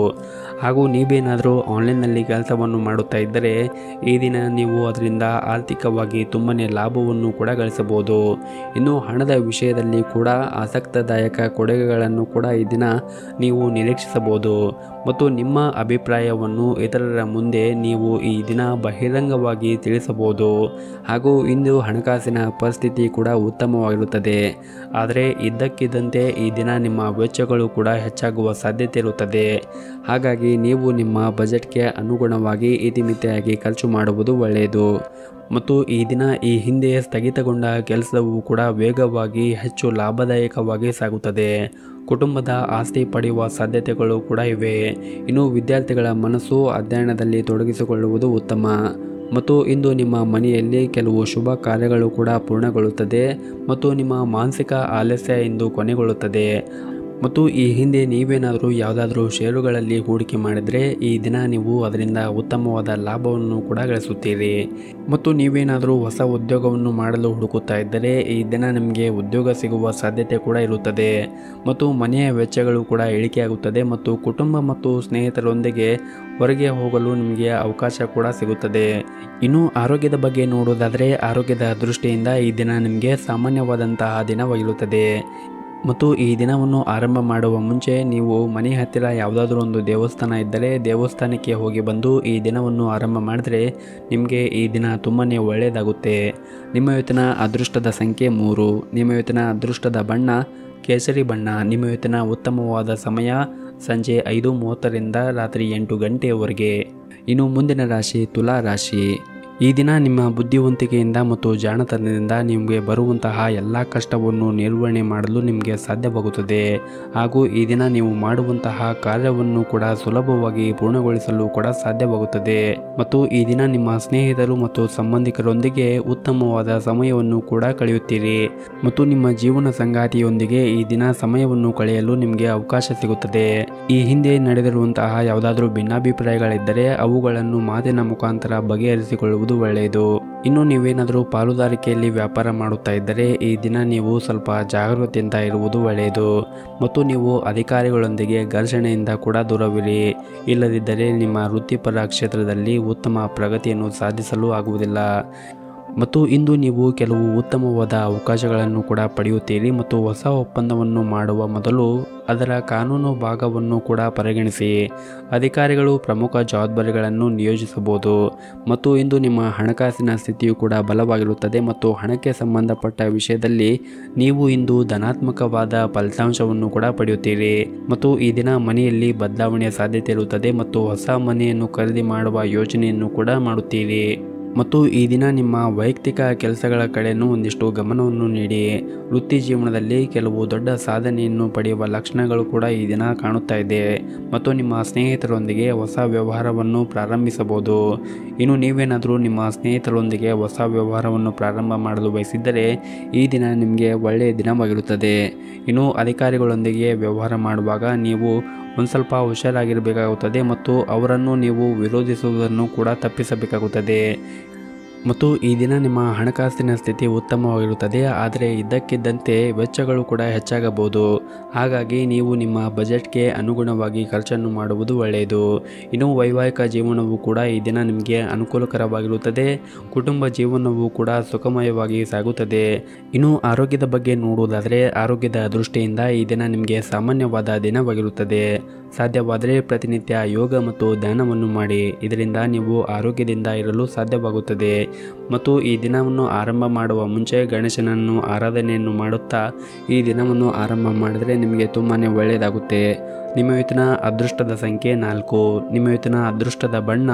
ಹಾಗೂ ನೀವೇನಾದರೂ ಆನ್ಲೈನ್ನಲ್ಲಿ ಕೆಲಸವನ್ನು ಮಾಡುತ್ತಾ ಇದ್ದರೆ ಈ ದಿನ ನೀವು ಅದರಿಂದ ಆರ್ಥಿಕವಾಗಿ ತುಂಬಾ ಲಾಭವನ್ನು ಕೂಡ ಗಳಿಸಬಹುದು. ಇನ್ನು ಹಣದ ವಿಷಯದಲ್ಲಿ ಕೂಡ ಆಸಕ್ತಿದಾಯಕ ಕೊಡುಗೆಗಳನ್ನು ಕೂಡ ಈ ದಿನ ನೀವು ನಿರೀಕ್ಷಿಸಬಹುದು. ಮತ್ತು ನಿಮ್ಮ ಅಭಿಪ್ರಾಯವನ್ನು ಇತರರ ಮುಂದೆ ನೀವು ಈ ದಿನ ಬಹಿರಂಗವಾಗಿ ತಿಳಿಸಬಹುದು. ಹಾಗೂ ಇಂದು ಹಣಕಾಸಿನ ಪರಿಸ್ಥಿತಿ ಕೂಡ ಉತ್ತಮವಾಗಿರುತ್ತದೆ. ಆದರೆ ಇದ್ದಕ್ಕಿದ್ದಂತೆ ಈ ದಿನ ನಿಮ್ಮ ವೆಚ್ಚಗಳು ಕೂಡ ಹೆಚ್ಚಾಗುವ ಸಾಧ್ಯತೆ ಇರುತ್ತದೆ. ಹಾಗಾಗಿ ನೀವು ನಿಮ್ಮ ಬಜೆಟ್ಗೆ ಅನುಗುಣವಾಗಿ ಇತಿಮಿತಿಯಾಗಿ ಖರ್ಚು ಮಾಡುವುದು ಒಳ್ಳೆಯದು. ಮತ್ತು ಈ ದಿನ ಈ ಹಿಂದೆ ಸ್ಥಗಿತಗೊಂಡ ಕೆಲಸವು ಕೂಡ ವೇಗವಾಗಿ ಹೆಚ್ಚು ಲಾಭದಾಯಕವಾಗಿ ಸಾಗುತ್ತದೆ. ಕುಟುಂಬದ ಆಸ್ತಿ ಪಡೆಯುವ ಸಾಧ್ಯತೆಗಳು ಕೂಡ ಇವೆ. ಇನ್ನು ವಿದ್ಯಾರ್ಥಿಗಳ ಮನಸ್ಸು ಅಧ್ಯಯನದಲ್ಲಿ ತೊಡಗಿಸಿಕೊಳ್ಳುವುದು ಉತ್ತಮ. ಮತ್ತು ಇಂದು ನಿಮ್ಮ ಮನೆಯಲ್ಲಿ ಕೆಲವು ಶುಭ ಕಾರ್ಯಗಳು ಕೂಡ ಪೂರ್ಣಗೊಳ್ಳುತ್ತದೆ ಮತ್ತು ನಿಮ್ಮ ಮಾನಸಿಕ ಆಲಸ್ಯ ಇಂದು ಕೊನೆಗೊಳ್ಳುತ್ತದೆ. ಮತ್ತು ಈ ಹಿಂದೆ ನೀವೇನಾದರೂ ಯಾವುದಾದ್ರೂ ಷೇರುಗಳಲ್ಲಿ ಹೂಡಿಕೆ ಮಾಡಿದರೆ ಈ ದಿನ ನೀವು ಅದರಿಂದ ಉತ್ತಮವಾದ ಲಾಭವನ್ನು ಕೂಡ ಗಳಿಸುತ್ತೀರಿ. ಮತ್ತು ನೀವೇನಾದರೂ ಹೊಸ ಉದ್ಯೋಗವನ್ನು ಮಾಡಲು ಹುಡುಕುತ್ತಾ ಇದ್ದರೆ ಈ ದಿನ ನಿಮಗೆ ಉದ್ಯೋಗ ಸಿಗುವ ಸಾಧ್ಯತೆ ಕೂಡ ಇರುತ್ತದೆ. ಮತ್ತು ಮನೆಯ ವೆಚ್ಚಗಳು ಕೂಡ ಇಳಿಕೆಯಾಗುತ್ತದೆ. ಮತ್ತು ಕುಟುಂಬ ಮತ್ತು ಸ್ನೇಹಿತರೊಂದಿಗೆ ಹೊರಗೆ ಹೋಗಲು ನಿಮಗೆ ಅವಕಾಶ ಕೂಡ ಸಿಗುತ್ತದೆ. ಇನ್ನು ಆರೋಗ್ಯದ ಬಗ್ಗೆ ನೋಡೋದಾದರೆ ಆರೋಗ್ಯದ ದೃಷ್ಟಿಯಿಂದ ಈ ದಿನ ನಿಮಗೆ ಸಾಮಾನ್ಯವಾದಂತಹ ದಿನವಾಗಿರುತ್ತದೆ. ಮತ್ತು ಈ ದಿನವನ್ನು ಆರಂಭ ಮಾಡುವ ಮುಂಚೆ ನೀವು ಮನೆ ಹತ್ತಿರ ಯಾವುದಾದ್ರೂ ಒಂದು ದೇವಸ್ಥಾನ ಇದ್ದರೆ ದೇವಸ್ಥಾನಕ್ಕೆ ಹೋಗಿ ಬಂದು ಈ ದಿನವನ್ನು ಆರಂಭ ಮಾಡಿದ್ರೆ ನಿಮಗೆ ಈ ದಿನ ತುಂಬಾ ಒಳ್ಳೆಯದಾಗುತ್ತೆ. ನಿಮ್ಮ ಇವತ್ತಿನ ಅದೃಷ್ಟದ ಸಂಖ್ಯೆ 3. ನಿಮ್ಮ ಇವತ್ತಿನ ಅದೃಷ್ಟದ ಬಣ್ಣ ಕೇಸರಿ ಬಣ್ಣ. ನಿಮ್ಮ ಇವತ್ತಿನ ಉತ್ತಮವಾದ ಸಮಯ ಸಂಜೆ 5:30ರಿಂದ ರಾತ್ರಿ 8 ಗಂಟೆಯವರೆಗೆ. ಇನ್ನು ಮುಂದಿನ ರಾಶಿ ತುಲಾ ರಾಶಿ. ಈ ದಿನ ನಿಮ್ಮ ಬುದ್ಧಿವಂತಿಕೆಯಿಂದ ಮತ್ತು ಜಾಣತನದಿಂದ ನಿಮಗೆ ಬರುವಂತಹ ಎಲ್ಲ ಕಷ್ಟವನ್ನು ನಿರ್ವಹಣೆ ಮಾಡಲು ನಿಮಗೆ ಸಾಧ್ಯವಾಗುತ್ತದೆ. ಹಾಗೂ ಈ ದಿನ ನೀವು ಮಾಡುವಂತಹ ಕಾರ್ಯವನ್ನು ಕೂಡ ಸುಲಭವಾಗಿ ಪೂರ್ಣಗೊಳಿಸಲು ಕೂಡ ಸಾಧ್ಯವಾಗುತ್ತದೆ. ಮತ್ತು ಈ ದಿನ ನಿಮ್ಮ ಸ್ನೇಹಿತರು ಮತ್ತು ಸಂಬಂಧಿಕರೊಂದಿಗೆ ಉತ್ತಮವಾದ ಸಮಯವನ್ನು ಕೂಡ ಕಳೆಯುತ್ತೀರಿ. ಮತ್ತು ನಿಮ್ಮ ಜೀವನ ಸಂಗಾತಿಯೊಂದಿಗೆ ಈ ದಿನ ಸಮಯವನ್ನು ಕಳೆಯಲು ನಿಮಗೆ ಅವಕಾಶ ಸಿಗುತ್ತದೆ. ಈ ಹಿಂದೆ ನಡೆದಿರುವಂತಹ ಯಾವುದಾದ್ರೂ ಭಿನ್ನಾಭಿಪ್ರಾಯಗಳಿದ್ದರೆ ಅವುಗಳನ್ನು ಮಾತಿನ ಮುಖಾಂತರ ಬಗೆಹರಿಸಿಕೊಳ್ಳುವುದು ಒಳ್ಳೆಯದು. ಇನ್ನು ನೀವೇನಾದರೂ ಪಾಲುದಾರಿಕೆಯಲ್ಲಿ ವ್ಯಾಪಾರ ಮಾಡುತ್ತಾ ಇದ್ದರೆ ಈ ದಿನ ನೀವು ಸ್ವಲ್ಪ ಜಾಗರೂಕತೆಯಿಂದ ಇರುವುದು ಒಳ್ಳೆಯದು. ಮತ್ತು ನೀವು ಅಧಿಕಾರಿಗಳೊಂದಿಗೆ ಘರ್ಷಣೆಯಿಂದ ಕೂಡ ದೂರವಿರಿ. ಇಲ್ಲದಿದ್ದರೆ ನಿಮ್ಮ ವೃತ್ತಿಪರ ಕ್ಷೇತ್ರದಲ್ಲಿ ಉತ್ತಮ ಪ್ರಗತಿಯನ್ನು ಸಾಧಿಸಲು ಆಗುವುದಿಲ್ಲ. ಮತ್ತು ಇಂದು ನೀವು ಕೆಲವು ಉತ್ತಮವಾದ ಅವಕಾಶಗಳನ್ನು ಕೂಡ ಪಡೆಯುತ್ತೀರಿ. ಮತ್ತು ಹೊಸ ಒಪ್ಪಂದವನ್ನು ಮಾಡುವ ಮೊದಲು ಅದರ ಕಾನೂನು ಭಾಗವನ್ನು ಕೂಡ ಪರಿಗಣಿಸಿ. ಅಧಿಕಾರಿಗಳು ಪ್ರಮುಖ ಜವಾಬ್ದಾರಿಗಳನ್ನು ನಿಯೋಜಿಸಬಹುದು. ಮತ್ತು ಇಂದು ನಿಮ್ಮ ಹಣಕಾಸಿನ ಸ್ಥಿತಿಯು ಕೂಡ ಬಲವಾಗಿರುತ್ತದೆ. ಮತ್ತು ಹಣಕ್ಕೆ ಸಂಬಂಧಪಟ್ಟ ವಿಷಯದಲ್ಲಿ ನೀವು ಇಂದು ಧನಾತ್ಮಕವಾದ ಫಲಿತಾಂಶವನ್ನು ಕೂಡ ಪಡೆಯುತ್ತೀರಿ. ಮತ್ತು ಈ ದಿನ ಮನೆಯಲ್ಲಿ ಬದಲಾವಣೆಯ ಸಾಧ್ಯತೆ ಇರುತ್ತದೆ. ಮತ್ತು ಹೊಸ ಮನೆಯನ್ನು ಖರೀದಿ ಮಾಡುವ ಯೋಜನೆಯನ್ನು ಕೂಡ ಮಾಡುತ್ತೀರಿ. ಮತ್ತು ಈ ದಿನ ನಿಮ್ಮ ವೈಯಕ್ತಿಕ ಕೆಲಸಗಳ ಕಡೆಯೂ ಒಂದಿಷ್ಟು ಗಮನವನ್ನು ನೀಡಿ. ವೃತ್ತಿ ಜೀವನದಲ್ಲಿ ಕೆಲವು ದೊಡ್ಡ ಸಾಧನೆಯನ್ನು ಪಡೆಯುವ ಲಕ್ಷಣಗಳು ಕೂಡ ಈ ದಿನ ಕಾಣುತ್ತಾ ಇದೆ. ಮತ್ತು ನಿಮ್ಮ ಸ್ನೇಹಿತರೊಂದಿಗೆ ಹೊಸ ವ್ಯವಹಾರವನ್ನು ಪ್ರಾರಂಭಿಸಬಹುದು. ಇನ್ನು ನೀವೇನಾದರೂ ನಿಮ್ಮ ಸ್ನೇಹಿತರೊಂದಿಗೆ ಹೊಸ ವ್ಯವಹಾರವನ್ನು ಪ್ರಾರಂಭ ಮಾಡಲು ಬಯಸಿದ್ದರೆ ಈ ದಿನ ನಿಮಗೆ ಒಳ್ಳೆಯ ದಿನವಾಗಿರುತ್ತದೆ. ಇನ್ನು ಅಧಿಕಾರಿಗಳೊಂದಿಗೆ ವ್ಯವಹಾರ ಮಾಡುವಾಗ ನೀವು ಒಂದು ಸ್ವಲ್ಪ ಹುಷಾರಾಗಿರಬೇಕಾಗುತ್ತದೆ. ಮತ್ತು ಅವರನ್ನು ನೀವು ವಿರೋಧಿಸುವುದನ್ನು ಕೂಡ ತಪ್ಪಿಸಬೇಕಾಗುತ್ತದೆ. ಮತ್ತು ಈ ದಿನ ನಿಮ್ಮ ಹಣಕಾಸಿನ ಸ್ಥಿತಿ ಉತ್ತಮವಾಗಿರುತ್ತದೆ. ಆದರೆ ಇದ್ದಕ್ಕಿದ್ದಂತೆ ವೆಚ್ಚಗಳು ಕೂಡ ಹೆಚ್ಚಾಗಬಹುದು. ಹಾಗಾಗಿ ನೀವು ನಿಮ್ಮ ಬಜೆಟ್ಗೆ ಅನುಗುಣವಾಗಿ ಖರ್ಚನ್ನು ಮಾಡುವುದು ಒಳ್ಳೆಯದು. ಇನ್ನು ವೈವಾಹಿಕ ಜೀವನವು ಕೂಡ ಈ ದಿನ ನಿಮಗೆ ಅನುಕೂಲಕರವಾಗಿರುತ್ತದೆ. ಕುಟುಂಬ ಜೀವನವು ಕೂಡ ಸುಖಮಯವಾಗಿ ಸಾಗುತ್ತದೆ. ಇನ್ನು ಆರೋಗ್ಯದ ಬಗ್ಗೆ ನೋಡುವುದಾದರೆ ಆರೋಗ್ಯದ ದೃಷ್ಟಿಯಿಂದ ಈ ದಿನ ನಿಮಗೆ ಸಾಮಾನ್ಯವಾದ ದಿನವಾಗಿರುತ್ತದೆ. ಸಾಧ್ಯವಾದರೆ ಪ್ರತಿನಿತ್ಯ ಯೋಗ ಮತ್ತು ಧ್ಯಾನವನ್ನು ಮಾಡಿ. ಇದರಿಂದ ನೀವು ಆರೋಗ್ಯದಿಂದ ಇರಲು ಸಾಧ್ಯವಾಗುತ್ತದೆ. ಮತ್ತು ಈ ದಿನವನ್ನು ಆರಂಭ ಮಾಡುವ ಮುಂಚೆ ಗಣೇಶನನ್ನು ಆರಾಧನೆಯನ್ನು ಮಾಡುತ್ತಾ ಈ ದಿನವನ್ನು ಆರಂಭ ಮಾಡಿದರೆ ನಿಮಗೆ ತುಂಬಾ ಒಳ್ಳೆಯದಾಗುತ್ತೆ. ನಿಮ್ಮ ಇವತ್ತಿನ ಅದೃಷ್ಟದ ಸಂಖ್ಯೆ 4. ನಿಮ್ಮ ಇವತ್ತಿನ ಅದೃಷ್ಟದ ಬಣ್ಣ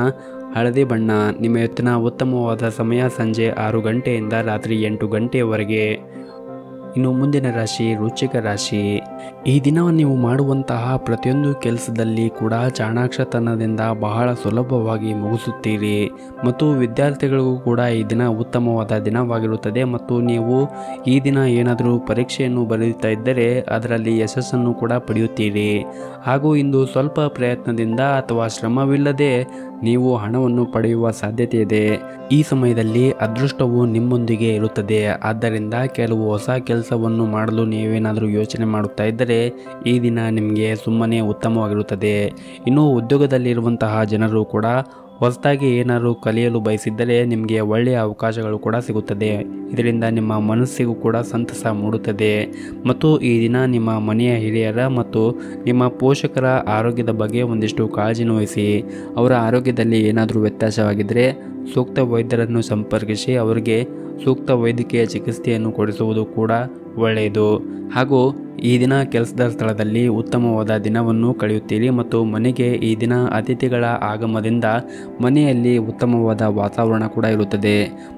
ಹಳದಿ ಬಣ್ಣ. ನಿಮ್ಮ ಇವತ್ತಿನ ಉತ್ತಮವಾದ ಸಮಯ ಸಂಜೆ 6 ಗಂಟೆಯಿಂದ ರಾತ್ರಿ 8 ಗಂಟೆಯವರೆಗೆ. ಇನ್ನು ಮುಂದಿನ ರಾಶಿ ವೃಶ್ಚಿಕ ರಾಶಿ. ಈ ದಿನ ನೀವು ಮಾಡುವಂತಹ ಪ್ರತಿಯೊಂದು ಕೆಲಸದಲ್ಲಿ ಕೂಡ ಚಾಣಾಕ್ಷತನದಿಂದ ಬಹಳ ಸುಲಭವಾಗಿ ಮುಗಿಸುತ್ತೀರಿ ಮತ್ತು ವಿದ್ಯಾರ್ಥಿಗಳಿಗೂ ಕೂಡ ಈ ದಿನ ಉತ್ತಮವಾದ ದಿನವಾಗಿರುತ್ತದೆ ಮತ್ತು ನೀವು ಈ ದಿನ ಏನಾದರೂ ಪರೀಕ್ಷೆಯನ್ನು ಬರೆಯುತ್ತಾ ಇದ್ದರೆ ಅದರಲ್ಲಿ ಯಶಸ್ಸನ್ನು ಕೂಡ ಪಡೆಯುತ್ತೀರಿ. ಹಾಗೂ ಇಂದು ಸ್ವಲ್ಪ ಪ್ರಯತ್ನದಿಂದ ಅಥವಾ ಶ್ರಮವಿಲ್ಲದೆ ನೀವು ಹಣವನ್ನು ಪಡೆಯುವ ಸಾಧ್ಯತೆ ಇದೆ. ಈ ಸಮಯದಲ್ಲಿ ಅದೃಷ್ಟವು ನಿಮ್ಮೊಂದಿಗೆ ಇರುತ್ತದೆ. ಆದ್ದರಿಂದ ಕೆಲವು ಹೊಸ ಕೆಲಸವನ್ನು ಮಾಡಲು ನೀವೇನಾದರೂ ಯೋಚನೆ ಮಾಡುತ್ತಾ ಇದ್ದರೆ ಈ ದಿನ ನಿಮಗೆ ಸುಮ್ಮನೆ ಉತ್ತಮವಾಗಿರುತ್ತದೆ. ಇನ್ನು ಉದ್ಯೋಗದಲ್ಲಿರುವಂತಹ ಜನರು ಕೂಡ ಹೊಸದಾಗಿ ಏನಾದರೂ ಕಲಿಯಲು ಬಯಸಿದ್ದರೆ ನಿಮಗೆ ಒಳ್ಳೆಯ ಅವಕಾಶಗಳು ಕೂಡ ಸಿಗುತ್ತದೆ. ಇದರಿಂದ ನಿಮ್ಮ ಮನಸ್ಸಿಗೂ ಕೂಡ ಸಂತಸ ಮೂಡುತ್ತದೆ ಮತ್ತು ಈ ದಿನ ನಿಮ್ಮ ಮನೆಯ ಹಿರಿಯರ ಮತ್ತು ನಿಮ್ಮ ಪೋಷಕರ ಆರೋಗ್ಯದ ಬಗ್ಗೆ ಒಂದಿಷ್ಟು ಕಾಳಜಿನ ವಹಿಸಿ. ಅವರ ಆರೋಗ್ಯದಲ್ಲಿ ಏನಾದರೂ ವ್ಯತ್ಯಾಸವಾಗಿದ್ದರೆ ಸೂಕ್ತ ವೈದ್ಯರನ್ನು ಸಂಪರ್ಕಿಸಿ ಅವರಿಗೆ ಸೂಕ್ತ ವೈದ್ಯಕೀಯ ಚಿಕಿತ್ಸೆಯನ್ನು ಕೊಡಿಸುವುದು ಕೂಡ ಒಳ್ಳೆಯದು. ಹಾಗೂ ಈ ದಿನ ಕೆಲಸದ ಸ್ಥಳದಲ್ಲಿ ಉತ್ತಮವಾದ ದಿನವನ್ನು ಕಳೆಯುತ್ತೀರಿ ಮತ್ತು ಮನೆಗೆ ಈ ದಿನ ಅತಿಥಿಗಳ ಆಗಮನದಿಂದ ಮನೆಯಲ್ಲಿ ಉತ್ತಮವಾದ ವಾತಾವರಣ ಕೂಡ ಇರುತ್ತದೆ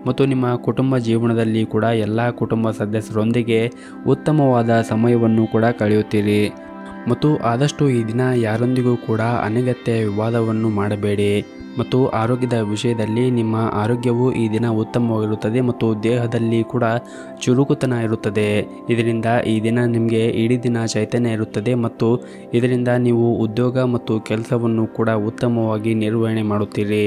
ಮತ್ತು ನಿಮ್ಮ ಕುಟುಂಬ ಜೀವನದಲ್ಲಿ ಕೂಡ ಎಲ್ಲ ಕುಟುಂಬ ಸದಸ್ಯರೊಂದಿಗೆ ಉತ್ತಮವಾದ ಸಮಯವನ್ನು ಕೂಡ ಕಳೆಯುತ್ತೀರಿ. ಮತ್ತು ಆದಷ್ಟು ಈ ದಿನ ಯಾರೊಂದಿಗೂ ಕೂಡ ಅನಗತ್ಯ ವಿವಾದವನ್ನು ಮಾಡಬೇಡಿ ಮತ್ತು ಆರೋಗ್ಯದ ವಿಷಯದಲ್ಲಿ ನಿಮ್ಮ ಆರೋಗ್ಯವು ಈ ದಿನ ಉತ್ತಮವಾಗಿರುತ್ತದೆ ಮತ್ತು ದೇಹದಲ್ಲಿ ಕೂಡ ಚುರುಕುತನ ಇರುತ್ತದೆ. ಇದರಿಂದ ಈ ದಿನ ನಿಮಗೆ ಇಡೀ ದಿನ ಚೈತನ್ಯ ಇರುತ್ತದೆ ಮತ್ತು ಇದರಿಂದ ನೀವು ಉದ್ಯೋಗ ಮತ್ತು ಕೆಲಸವನ್ನು ಕೂಡ ಉತ್ತಮವಾಗಿ ನಿರ್ವಹಣೆ ಮಾಡುತ್ತೀರಿ.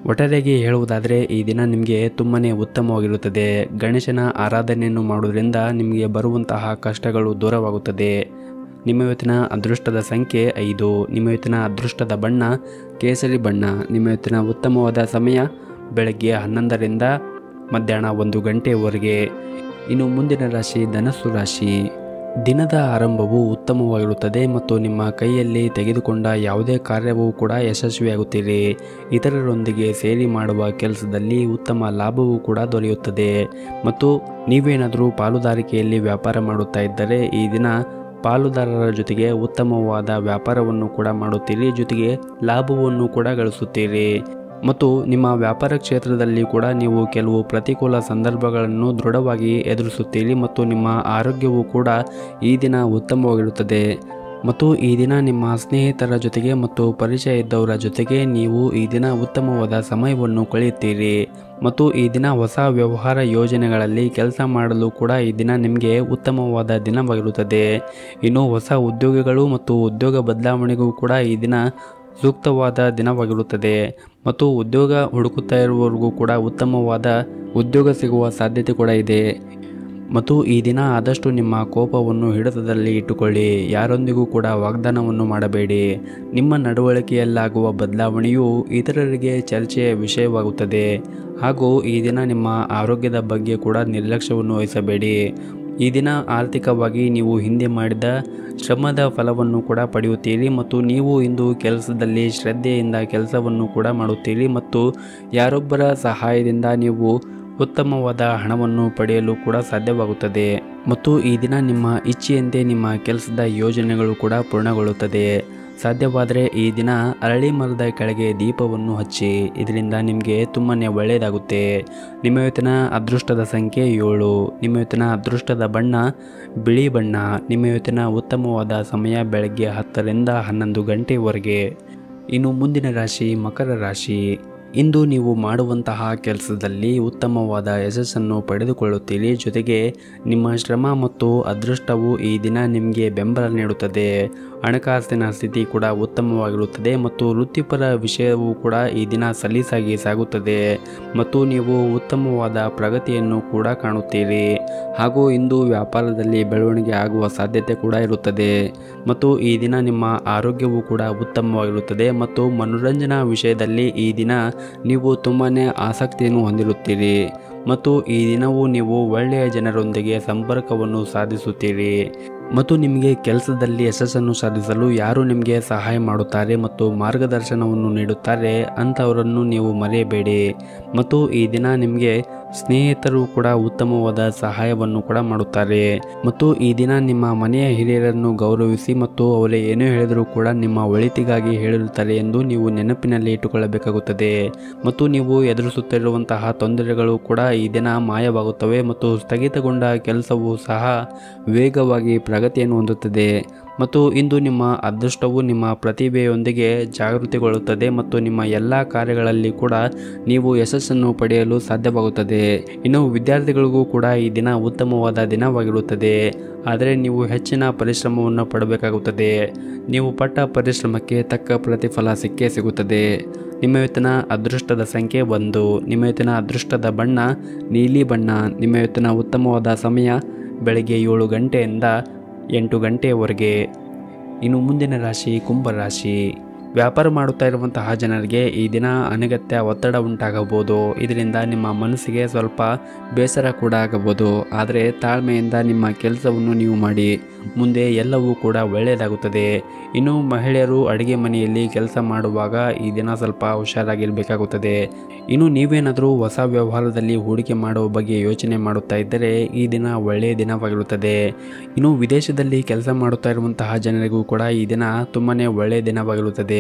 ಒಟ್ಟಾರೆಯಾಗಿ ಹೇಳುವುದಾದರೆ ಈ ದಿನ ನಿಮಗೆ ತುಂಬಾ ಉತ್ತಮವಾಗಿರುತ್ತದೆ. ಗಣೇಶನ ಆರಾಧನೆಯನ್ನು ಮಾಡುವುದರಿಂದ ನಿಮಗೆ ಬರುವಂತಹ ಕಷ್ಟಗಳು ದೂರವಾಗುತ್ತದೆ. ನಿಮ್ಮ ಇವತ್ತಿನ ಅದೃಷ್ಟದ ಸಂಖ್ಯೆ 5. ನಿಮ್ಮ ಇವತ್ತಿನ ಅದೃಷ್ಟದ ಬಣ್ಣ ಕೇಸರಿ ಬಣ್ಣ. ನಿಮ್ಮ ಇವತ್ತಿನ ಉತ್ತಮವಾದ ಸಮಯ ಬೆಳಗ್ಗೆ 11ರಿಂದ ಮಧ್ಯಾಹ್ನ 1 ಗಂಟೆಯವರೆಗೆ. ಇನ್ನು ಮುಂದಿನ ರಾಶಿ ಧನಸ್ಸು ರಾಶಿ. ದಿನದ ಆರಂಭವು ಉತ್ತಮವಾಗಿರುತ್ತದೆ ಮತ್ತು ನಿಮ್ಮ ಕೈಯಲ್ಲಿ ತೆಗೆದುಕೊಂಡ ಯಾವುದೇ ಕಾರ್ಯವೂ ಕೂಡ ಯಶಸ್ವಿಯಾಗುತ್ತೀರಿ. ಇತರರೊಂದಿಗೆ ಸೇರಿ ಮಾಡುವ ಕೆಲಸದಲ್ಲಿ ಉತ್ತಮ ಲಾಭವೂ ಕೂಡ ದೊರೆಯುತ್ತದೆ ಮತ್ತು ನೀವೇನಾದರೂ ಪಾಲುದಾರಿಕೆಯಲ್ಲಿ ವ್ಯಾಪಾರ ಮಾಡುತ್ತಾ ಇದ್ದರೆ ಈ ದಿನ ಪಾಲುದಾರರ ಜೊತೆಗೆ ಉತ್ತಮವಾದ ವ್ಯಾಪಾರವನ್ನು ಕೂಡ ಮಾಡುತ್ತೀರಿ, ಜೊತೆಗೆ ಲಾಭವನ್ನು ಕೂಡ ಗಳಿಸುತ್ತೀರಿ. ಮತ್ತು ನಿಮ್ಮ ವ್ಯಾಪಾರ ಕ್ಷೇತ್ರದಲ್ಲಿ ಕೂಡ ನೀವು ಕೆಲವು ಪ್ರತಿಕೂಲ ಸಂದರ್ಭಗಳನ್ನು ದೃಢವಾಗಿ ಎದುರಿಸುತ್ತೀರಿ ಮತ್ತು ನಿಮ್ಮ ಆರೋಗ್ಯವು ಕೂಡ ಈ ದಿನ ಉತ್ತಮವಾಗಿರುತ್ತದೆ. ಮತ್ತು ಈ ದಿನ ನಿಮ್ಮ ಸ್ನೇಹಿತರ ಜೊತೆಗೆ ಮತ್ತು ಪರಿಚಯ ಇದ್ದವರ ಜೊತೆಗೆ ನೀವು ಈ ದಿನ ಉತ್ತಮವಾದ ಸಮಯವನ್ನು ಕಳೆಯುತ್ತೀರಿ ಮತ್ತು ಈ ದಿನ ಹೊಸ ವ್ಯವಹಾರ ಯೋಜನೆಗಳಲ್ಲಿ ಕೆಲಸ ಮಾಡಲು ಕೂಡ ಈ ದಿನ ನಿಮಗೆ ಉತ್ತಮವಾದ ದಿನವಾಗಿರುತ್ತದೆ. ಇನ್ನು ಹೊಸ ಉದ್ಯೋಗಿಗಳು ಮತ್ತು ಉದ್ಯೋಗ ಬದಲಾವಣೆಗೂ ಕೂಡ ಈ ದಿನ ಸೂಕ್ತವಾದ ದಿನವಾಗಿರುತ್ತದೆ ಮತ್ತು ಉದ್ಯೋಗ ಹುಡುಕುತ್ತಾ ಇರುವವರಿಗೂ ಕೂಡ ಉತ್ತಮವಾದ ಉದ್ಯೋಗ ಸಿಗುವ ಸಾಧ್ಯತೆ ಕೂಡ ಇದೆ. ಮತ್ತು ಈ ದಿನ ಆದಷ್ಟು ನಿಮ್ಮ ಕೋಪವನ್ನು ಹಿಡಿತದಲ್ಲಿ ಇಟ್ಟುಕೊಳ್ಳಿ. ಯಾರೊಂದಿಗೂ ಕೂಡ ವಾಗ್ದಾನವನ್ನು ಮಾಡಬೇಡಿ. ನಿಮ್ಮ ನಡವಳಿಕೆಯಲ್ಲಾಗುವ ಬದಲಾವಣೆಯು ಇತರರಿಗೆ ಚರ್ಚೆಯ ವಿಷಯವಾಗುತ್ತದೆ. ಹಾಗೂ ಈ ದಿನ ನಿಮ್ಮ ಆರೋಗ್ಯದ ಬಗ್ಗೆ ಕೂಡ ನಿರ್ಲಕ್ಷ್ಯವನ್ನು ವಹಿಸಬೇಡಿ. ಈ ದಿನ ಆರ್ಥಿಕವಾಗಿ ನೀವು ಹಿಂದೆ ಮಾಡಿದ ಶ್ರಮದ ಫಲವನ್ನು ಕೂಡ ಪಡೆಯುತ್ತೀರಿ ಮತ್ತು ನೀವು ಇಂದು ಕೆಲಸದಲ್ಲಿ ಶ್ರದ್ಧೆಯಿಂದ ಕೆಲಸವನ್ನು ಕೂಡ ಮಾಡುತ್ತೀರಿ ಮತ್ತು ಯಾರೊಬ್ಬರ ಸಹಾಯದಿಂದ ನೀವು ಉತ್ತಮವಾದ ಹಣವನ್ನು ಪಡೆಯಲು ಕೂಡ ಸಾಧ್ಯವಾಗುತ್ತದೆ. ಮತ್ತು ಈ ದಿನ ನಿಮ್ಮ ಇಚ್ಛೆಯಂತೆ ನಿಮ್ಮ ಕೆಲಸದ ಯೋಜನೆಗಳು ಕೂಡ ಪೂರ್ಣಗೊಳ್ಳುತ್ತದೆ. ಸಾಧ್ಯವಾದರೆ ಈ ದಿನ ಅರಳಿ ಮರದ ಕೆಳಗೆ ದೀಪವನ್ನು ಹಚ್ಚಿ. ಇದರಿಂದ ನಿಮಗೆ ತುಂಬಾ ಒಳ್ಳೆಯದಾಗುತ್ತೆ. ನಿಮ್ಮ ಇವತ್ತಿನ ಅದೃಷ್ಟದ ಸಂಖ್ಯೆ 7. ನಿಮ್ಮ ಇವತ್ತಿನ ಅದೃಷ್ಟದ ಬಣ್ಣ ಬಿಳಿ ಬಣ್ಣ. ನಿಮ್ಮ ಇವತ್ತಿನ ಉತ್ತಮವಾದ ಸಮಯ ಬೆಳಗ್ಗೆ 10ರಿಂದ 11 ಗಂಟೆವರೆಗೆ. ಇನ್ನು ಮುಂದಿನ ರಾಶಿ ಮಕರ ರಾಶಿ. ಇಂದು ನೀವು ಮಾಡುವಂತಹ ಕೆಲಸದಲ್ಲಿ ಉತ್ತಮವಾದ ಯಶಸ್ಸನ್ನು ಪಡೆದುಕೊಳ್ಳುತ್ತೀರಿ. ಜೊತೆಗೆ ನಿಮ್ಮ ಶ್ರಮ ಮತ್ತು ಅದೃಷ್ಟವು ಈ ದಿನ ನಿಮಗೆ ಬೆಂಬಲ ನೀಡುತ್ತದೆ. ಹಣಕಾಸಿನ ಸ್ಥಿತಿ ಕೂಡ ಉತ್ತಮವಾಗಿರುತ್ತದೆ ಮತ್ತು ವೃತ್ತಿಪರ ವಿಷಯವೂ ಕೂಡ ಈ ದಿನ ಸಲೀಸಾಗಿ ಸಾಗುತ್ತದೆ ಮತ್ತು ನೀವು ಉತ್ತಮವಾದ ಪ್ರಗತಿಯನ್ನು ಕೂಡ ಕಾಣುತ್ತೀರಿ. ಹಾಗೂ ಇಂದು ವ್ಯಾಪಾರದಲ್ಲಿ ಬೆಳವಣಿಗೆ ಆಗುವ ಸಾಧ್ಯತೆ ಕೂಡ ಇರುತ್ತದೆ ಮತ್ತು ಈ ದಿನ ನಿಮ್ಮ ಆರೋಗ್ಯವು ಕೂಡ ಉತ್ತಮವಾಗಿರುತ್ತದೆ ಮತ್ತು ಮನೋರಂಜನಾ ವಿಷಯದಲ್ಲಿ ಈ ದಿನ ನೀವು ತುಂಬಾ ಆಸಕ್ತಿಯನ್ನು ಹೊಂದಿರುತ್ತೀರಿ ಮತ್ತು ಈ ದಿನವೂ ನೀವು ಒಳ್ಳೆಯ ಜನರೊಂದಿಗೆ ಸಂಪರ್ಕವನ್ನು ಸಾಧಿಸುತ್ತೀರಿ ಮತ್ತು ನಿಮಗೆ ಕೆಲಸದಲ್ಲಿ ಯಶಸ್ಸನ್ನು ಸಾಧಿಸಲು ಯಾರು ನಿಮಗೆ ಸಹಾಯ ಮಾಡುತ್ತಾರೆ ಮತ್ತು ಮಾರ್ಗದರ್ಶನವನ್ನು ನೀಡುತ್ತಾರೆ ಅಂಥವರನ್ನು ನೀವು ಮರೆಯಬೇಡಿ. ಮತ್ತು ಈ ದಿನ ನಿಮಗೆ ಸ್ನೇಹಿತರು ಕೂಡ ಉತ್ತಮವಾದ ಸಹಾಯವನ್ನು ಕೂಡ ಮಾಡುತ್ತಾರೆ ಮತ್ತು ಈ ದಿನ ನಿಮ್ಮ ಮನೆಯ ಹಿರಿಯರನ್ನು ಗೌರವಿಸಿ ಮತ್ತು ಅವರೇ ಏನೇ ಹೇಳಿದರೂ ಕೂಡ ನಿಮ್ಮ ಒಳಿತಿಗಾಗಿ ಹೇಳಿರುತ್ತಾರೆ ಎಂದು ನೀವು ನೆನಪಿನಲ್ಲಿ ಇಟ್ಟುಕೊಳ್ಳಬೇಕಾಗುತ್ತದೆ ಮತ್ತು ನೀವು ಎದುರಿಸುತ್ತಿರುವಂತಹ ತೊಂದರೆಗಳು ಕೂಡ ಈ ದಿನ ಮಾಯವಾಗುತ್ತವೆ ಮತ್ತು ಸ್ಥಗಿತಗೊಂಡ ಕೆಲಸವು ಸಹ ವೇಗವಾಗಿ ಪ್ರಗತಿಯನ್ನು ಹೊಂದುತ್ತದೆ ಮತ್ತು ಇಂದು ನಿಮ್ಮ ಅದೃಷ್ಟವು ನಿಮ್ಮ ಪ್ರತಿಭೆಯೊಂದಿಗೆ ಜಾಗೃತಿಗೊಳ್ಳುತ್ತದೆ ಮತ್ತು ನಿಮ್ಮ ಎಲ್ಲ ಕಾರ್ಯಗಳಲ್ಲಿ ಕೂಡ ನೀವು ಯಶಸ್ಸನ್ನು ಪಡೆಯಲು ಸಾಧ್ಯವಾಗುತ್ತದೆ. ಇನ್ನು ವಿದ್ಯಾರ್ಥಿಗಳಿಗೂ ಕೂಡ ಈ ದಿನ ಉತ್ತಮವಾದ ದಿನವಾಗಿರುತ್ತದೆ, ಆದರೆ ನೀವು ಹೆಚ್ಚಿನ ಪರಿಶ್ರಮವನ್ನು ಪಡಬೇಕಾಗುತ್ತದೆ. ನೀವು ಪಟ್ಟ ಪರಿಶ್ರಮಕ್ಕೆ ತಕ್ಕ ಪ್ರತಿಫಲ ಸಿಕ್ಕೇ ಸಿಗುತ್ತದೆ. ನಿಮ್ಮ ಇವತ್ತಿನ ಅದೃಷ್ಟದ ಸಂಖ್ಯೆ 1. ನಿಮ್ಮ ಇವತ್ತಿನ ಅದೃಷ್ಟದ ಬಣ್ಣ ನೀಲಿ ಬಣ್ಣ. ನಿಮ್ಮ ಇವತ್ತಿನ ಉತ್ತಮವಾದ ಸಮಯ ಬೆಳಗ್ಗೆ 7 ಗಂಟೆಯಿಂದ 8 ಗಂಟೆಯವರೆಗೆ. ಇನ್ನು ಮುಂದಿನ ರಾಶಿ ಕುಂಭರಾಶಿ. ವ್ಯಾಪಾರ ಮಾಡುತ್ತಾ ಇರುವಂತಹ ಜನರಿಗೆ ಈ ದಿನ ಅನಗತ್ಯ ಒತ್ತಡ ಉಂಟಾಗಬಹುದು. ಇದರಿಂದ ನಿಮ್ಮ ಮನಸ್ಸಿಗೆ ಸ್ವಲ್ಪ ಬೇಸರ ಕೂಡ ಆಗಬಹುದು. ಆದರೆ ತಾಳ್ಮೆಯಿಂದ ನಿಮ್ಮ ಕೆಲಸವನ್ನು ನೀವು ಮಾಡಿ, ಮುಂದೆ ಎಲ್ಲವೂ ಕೂಡ ಒಳ್ಳೆಯದಾಗುತ್ತದೆ. ಇನ್ನು ಮಹಿಳೆಯರು ಅಡುಗೆ ಮನೆಯಲ್ಲಿ ಕೆಲಸ ಮಾಡುವಾಗ ಈ ದಿನ ಸ್ವಲ್ಪ ಹುಷಾರಾಗಿರಬೇಕಾಗುತ್ತದೆ. ಇನ್ನು ನೀವೇನಾದರೂ ಹೊಸ ವ್ಯವಹಾರದಲ್ಲಿ ಹೂಡಿಕೆ ಮಾಡುವ ಬಗ್ಗೆ ಯೋಚನೆ ಮಾಡುತ್ತಾ ಇದ್ದರೆ ಈ ದಿನ ಒಳ್ಳೆಯ ದಿನವಾಗಿರುತ್ತದೆ. ಇನ್ನು ವಿದೇಶದಲ್ಲಿ ಕೆಲಸ ಮಾಡುತ್ತಾ ಇರುವಂತಹ ಜನರಿಗೂ ಕೂಡ ಈ ದಿನ ತುಂಬಾ ಒಳ್ಳೆಯ ದಿನವಾಗಿರುತ್ತದೆ.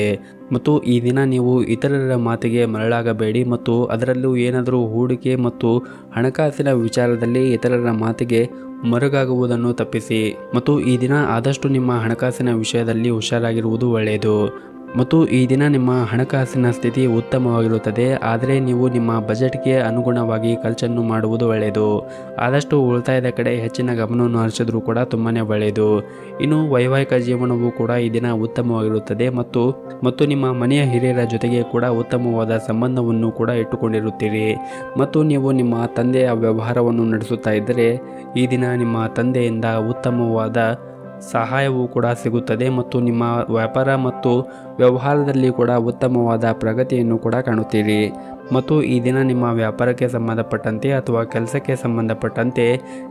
ಮತ್ತು ಈ ದಿನ ನೀವು ಇತರರ ಮಾತಿಗೆ ಮರಳಾಗಬೇಡಿ ಮತ್ತು ಅದರಲ್ಲೂ ಏನಾದರೂ ಹೂಡಿಕೆ ಮತ್ತು ಹಣಕಾಸಿನ ವಿಚಾರದಲ್ಲಿ ಇತರರ ಮಾತಿಗೆ ಮರುಗಾಗುವುದನ್ನು ತಪ್ಪಿಸಿ. ಮತ್ತು ಈ ದಿನ ಆದಷ್ಟು ನಿಮ್ಮ ಹಣಕಾಸಿನ ವಿಷಯದಲ್ಲಿ ಹುಷಾರಾಗಿರುವುದು ಒಳ್ಳೆಯದು. ಮತ್ತು ಈ ದಿನ ನಿಮ್ಮ ಹಣಕಾಸಿನ ಸ್ಥಿತಿ ಉತ್ತಮವಾಗಿರುತ್ತದೆ, ಆದರೆ ನೀವು ನಿಮ್ಮ ಬಜೆಟ್ಗೆ ಅನುಗುಣವಾಗಿ ಖರ್ಚನ್ನು ಮಾಡುವುದು ಒಳ್ಳೆಯದು. ಆದಷ್ಟು ಉಳಿತಾಯದ ಕಡೆ ಹೆಚ್ಚಿನ ಗಮನವನ್ನು ಹರಿಸಿದ್ರೂ ಕೂಡ ತುಂಬಾ ಒಳ್ಳೆಯದು. ಇನ್ನು ವೈವಾಹಿಕ ಜೀವನವು ಕೂಡ ಈ ದಿನ ಉತ್ತಮವಾಗಿರುತ್ತದೆ ಮತ್ತು ನಿಮ್ಮ ಮನೆಯ ಹಿರಿಯರ ಜೊತೆಗೆ ಕೂಡ ಉತ್ತಮವಾದ ಸಂಬಂಧವನ್ನು ಕೂಡ ಇಟ್ಟುಕೊಂಡಿರುತ್ತೀರಿ. ಮತ್ತು ನೀವು ನಿಮ್ಮ ತಂದೆಯ ವ್ಯವಹಾರವನ್ನು ನಡೆಸುತ್ತಾ ಇದ್ದರೆ ಈ ದಿನ ನಿಮ್ಮ ತಂದೆಯಿಂದ ಉತ್ತಮವಾದ ಸಹಾಯವೂ ಕೂಡ ಸಿಗುತ್ತದೆ ಮತ್ತು ನಿಮ್ಮ ವ್ಯಾಪಾರ ಮತ್ತು ವ್ಯವಹಾರದಲ್ಲಿ ಕೂಡ ಉತ್ತಮವಾದ ಪ್ರಗತಿಯನ್ನು ಕೂಡ ಕಾಣುತ್ತೀರಿ. ಮತ್ತು ಈ ದಿನ ನಿಮ್ಮ ವ್ಯಾಪಾರಕ್ಕೆ ಸಂಬಂಧಪಟ್ಟಂತೆ ಅಥವಾ ಕೆಲಸಕ್ಕೆ ಸಂಬಂಧಪಟ್ಟಂತೆ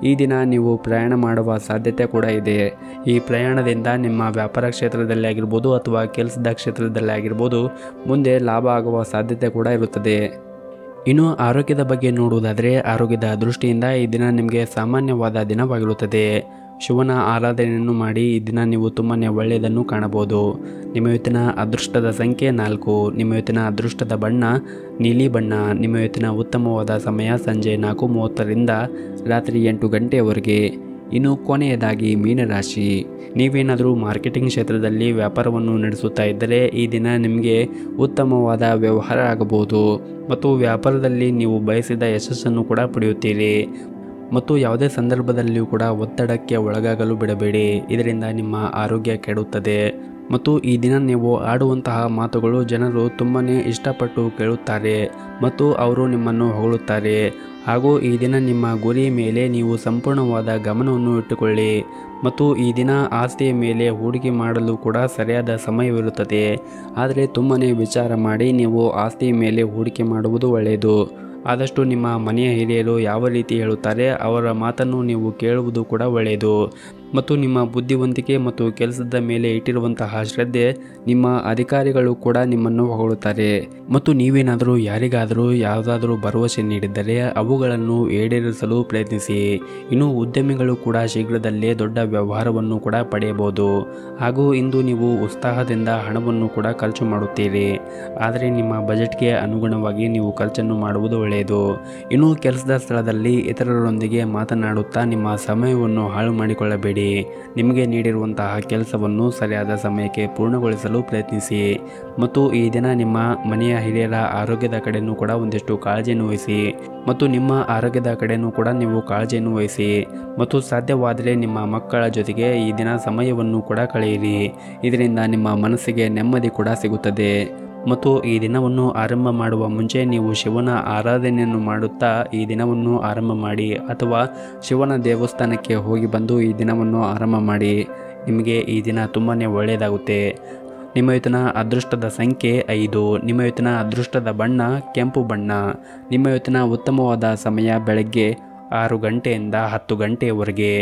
ಈ ದಿನ ನೀವು ಪ್ರಯಾಣ ಮಾಡುವ ಸಾಧ್ಯತೆ ಕೂಡ ಇದೆ. ಈ ಪ್ರಯಾಣದಿಂದ ನಿಮ್ಮ ವ್ಯಾಪಾರ ಕ್ಷೇತ್ರದಲ್ಲಿ ಆಗಿರ್ಬೋದು ಅಥವಾ ಕೆಲಸದ ಕ್ಷೇತ್ರದಲ್ಲಿ ಆಗಿರ್ಬೋದು ಮುಂದೆ ಲಾಭ ಆಗುವ ಸಾಧ್ಯತೆ ಕೂಡ ಇರುತ್ತದೆ. ಇನ್ನು ಆರೋಗ್ಯದ ಬಗ್ಗೆ ನೋಡುವುದಾದರೆ ಆರೋಗ್ಯದ ದೃಷ್ಟಿಯಿಂದ ಈ ದಿನ ನಿಮಗೆ ಸಾಮಾನ್ಯವಾದ ದಿನವಾಗಿರುತ್ತದೆ. ಶಿವನ ಆರಾಧನೆಯನ್ನು ಮಾಡಿ ಈ ದಿನ ನೀವು ತುಂಬಾ ಒಳ್ಳೆಯದನ್ನು ಕಾಣಬಹುದು. ನಿಮ್ಮ ಇವತ್ತಿನ ಅದೃಷ್ಟದ ಸಂಖ್ಯೆ 4. ನಿಮ್ಮ ಇವತ್ತಿನ ಅದೃಷ್ಟದ ಬಣ್ಣ ನೀಲಿ ಬಣ್ಣ. ನಿಮ್ಮ ಇವತ್ತಿನ ಉತ್ತಮವಾದ ಸಮಯ ಸಂಜೆ 4:30ರಿಂದ ರಾತ್ರಿ 8 ಗಂಟೆಯವರೆಗೆ. ಇನ್ನು ಕೊನೆಯದಾಗಿ ಮೀನರಾಶಿ. ನೀವೇನಾದರೂ ಮಾರ್ಕೆಟಿಂಗ್ ಕ್ಷೇತ್ರದಲ್ಲಿ ವ್ಯಾಪಾರವನ್ನು ನಡೆಸುತ್ತಾ ಇದ್ದರೆ ಈ ದಿನ ನಿಮಗೆ ಉತ್ತಮವಾದ ವ್ಯವಹಾರ ಆಗಬಹುದು ಮತ್ತು ವ್ಯಾಪಾರದಲ್ಲಿ ನೀವು ಬಯಸಿದ ಯಶಸ್ಸನ್ನು ಕೂಡ ಪಡೆಯುತ್ತೀರಿ. ಮತ್ತು ಯಾವುದೇ ಸಂದರ್ಭದಲ್ಲಿಯೂ ಕೂಡ ಒತ್ತಡಕ್ಕೆ ಒಳಗಾಗಲು ಬಿಡಬೇಡಿ, ಇದರಿಂದ ನಿಮ್ಮ ಆರೋಗ್ಯ ಕೆಡುತ್ತದೆ. ಮತ್ತು ಈ ದಿನ ನೀವು ಆಡುವಂತಹ ಮಾತುಗಳು ಜನರು ತುಂಬಾ ಇಷ್ಟಪಟ್ಟು ಕೇಳುತ್ತಾರೆ ಮತ್ತು ಅವರು ನಿಮ್ಮನ್ನು ಹೊಗಳುತ್ತಾರೆ. ಹಾಗೂ ಈ ದಿನ ನಿಮ್ಮ ಗುರಿ ಮೇಲೆ ನೀವು ಸಂಪೂರ್ಣವಾದ ಗಮನವನ್ನು ಇಟ್ಟುಕೊಳ್ಳಿ. ಮತ್ತು ಈ ದಿನ ಆಸ್ತಿಯ ಮೇಲೆ ಹೂಡಿಕೆ ಮಾಡಲು ಕೂಡ ಸರಿಯಾದ ಸಮಯವಿರುತ್ತದೆ, ಆದರೆ ತುಂಬಾ ವಿಚಾರ ಮಾಡಿ ನೀವು ಆಸ್ತಿಯ ಮೇಲೆ ಹೂಡಿಕೆ ಮಾಡುವುದು ಒಳ್ಳೆಯದು. ಆದಷ್ಟು ನಿಮ್ಮ ಮನೆಯ ಹಿರಿಯರು ಯಾವ ರೀತಿ ಹೇಳುತ್ತಾರೆ ಅವರ ಮಾತನ್ನು ನೀವು ಕೇಳುವುದು ಕೂಡ ಒಳ್ಳೆಯದು. ಮತ್ತು ನಿಮ್ಮ ಬುದ್ಧಿವಂತಿಕೆ ಮತ್ತು ಕೆಲಸದ ಮೇಲೆ ಇಟ್ಟಿರುವಂತಹ ಶ್ರದ್ಧೆ ನಿಮ್ಮ ಅಧಿಕಾರಿಗಳು ಕೂಡ ನಿಮ್ಮನ್ನು ಹೊಗಳುತ್ತಾರೆ. ಮತ್ತು ನೀವೇನಾದರೂ ಯಾರಿಗಾದರೂ ಯಾವುದಾದರೂ ಭರವಸೆ ನೀಡಿದ್ದರೆ ಅವುಗಳನ್ನು ಈಡೇರಿಸಲು ಪ್ರಯತ್ನಿಸಿ. ಇನ್ನು ಉದ್ಯಮಿಗಳು ಕೂಡ ಶೀಘ್ರದಲ್ಲೇ ದೊಡ್ಡ ವ್ಯವಹಾರವನ್ನು ಕೂಡ ಪಡೆಯಬಹುದು. ಹಾಗೂ ಇಂದು ನೀವು ಉತ್ಸಾಹದಿಂದ ಹಣವನ್ನು ಕೂಡ ಖರ್ಚು ಮಾಡುತ್ತೀರಿ, ಆದರೆ ನಿಮ್ಮ ಬಜೆಟ್ಗೆ ಅನುಗುಣವಾಗಿ ನೀವು ಖರ್ಚನ್ನು ಮಾಡುವುದು ಒಳ್ಳೆಯದು. ಇನ್ನು ಕೆಲಸದ ಸ್ಥಳದಲ್ಲಿ ಇತರರೊಂದಿಗೆ ಮಾತನಾಡುತ್ತಾ ನಿಮ್ಮ ಸಮಯವನ್ನು ಹಾಳು ಮಾಡಿಕೊಳ್ಳಬೇಡಿ. ನಿಮಗೆ ನೀಡಿರುವಂತಹ ಕೆಲಸವನ್ನು ಸರಿಯಾದ ಸಮಯಕ್ಕೆ ಪೂರ್ಣಗೊಳಿಸಲು ಪ್ರಯತ್ನಿಸಿ. ಮತ್ತು ಈ ದಿನ ನಿಮ್ಮ ಮನೆಯ ಹಿರಿಯರ ಆರೋಗ್ಯದ ಕಡೆಯೂ ಕೂಡ ಒಂದಿಷ್ಟು ಕಾಳಜಿಯನ್ನು ವಹಿಸಿ. ಮತ್ತು ನಿಮ್ಮ ಆರೋಗ್ಯದ ಕಡೆಯೂ ಕೂಡ ನೀವು ಕಾಳಜಿಯನ್ನು ವಹಿಸಿ. ಮತ್ತು ಸಾಧ್ಯವಾದರೆ ನಿಮ್ಮ ಮಕ್ಕಳ ಜೊತೆಗೆ ಈ ದಿನ ಸಮಯವನ್ನು ಕೂಡ ಕಳೆಯಿರಿ. ಇದರಿಂದ ನಿಮ್ಮ ಮನಸ್ಸಿಗೆ ನೆಮ್ಮದಿ ಕೂಡ ಸಿಗುತ್ತದೆ. ಮತ್ತು ಈ ದಿನವನ್ನು ಆರಂಭ ಮಾಡುವ ಮುಂಚೆ ನೀವು ಶಿವನ ಆರಾಧನೆಯನ್ನು ಮಾಡುತ್ತಾ ಈ ದಿನವನ್ನು ಆರಂಭ ಮಾಡಿ, ಅಥವಾ ಶಿವನ ದೇವಸ್ಥಾನಕ್ಕೆ ಹೋಗಿ ಬಂದು ಈ ದಿನವನ್ನು ಆರಂಭ ಮಾಡಿ. ನಿಮಗೆ ಈ ದಿನ ತುಂಬಾ ಒಳ್ಳೆಯದಾಗುತ್ತೆ. ನಿಮ್ಮ ಇವತ್ತಿನ ಅದೃಷ್ಟದ ಸಂಖ್ಯೆ 5. ನಿಮ್ಮ ಇವತ್ತಿನ ಅದೃಷ್ಟದ ಬಣ್ಣ ಕೆಂಪು ಬಣ್ಣ. ನಿಮ್ಮ ಇವತ್ತಿನ ಉತ್ತಮವಾದ ಸಮಯ ಬೆಳಗ್ಗೆ 6 ಗಂಟೆಯಿಂದ 10 ಗಂಟೆಯವರೆಗೆ.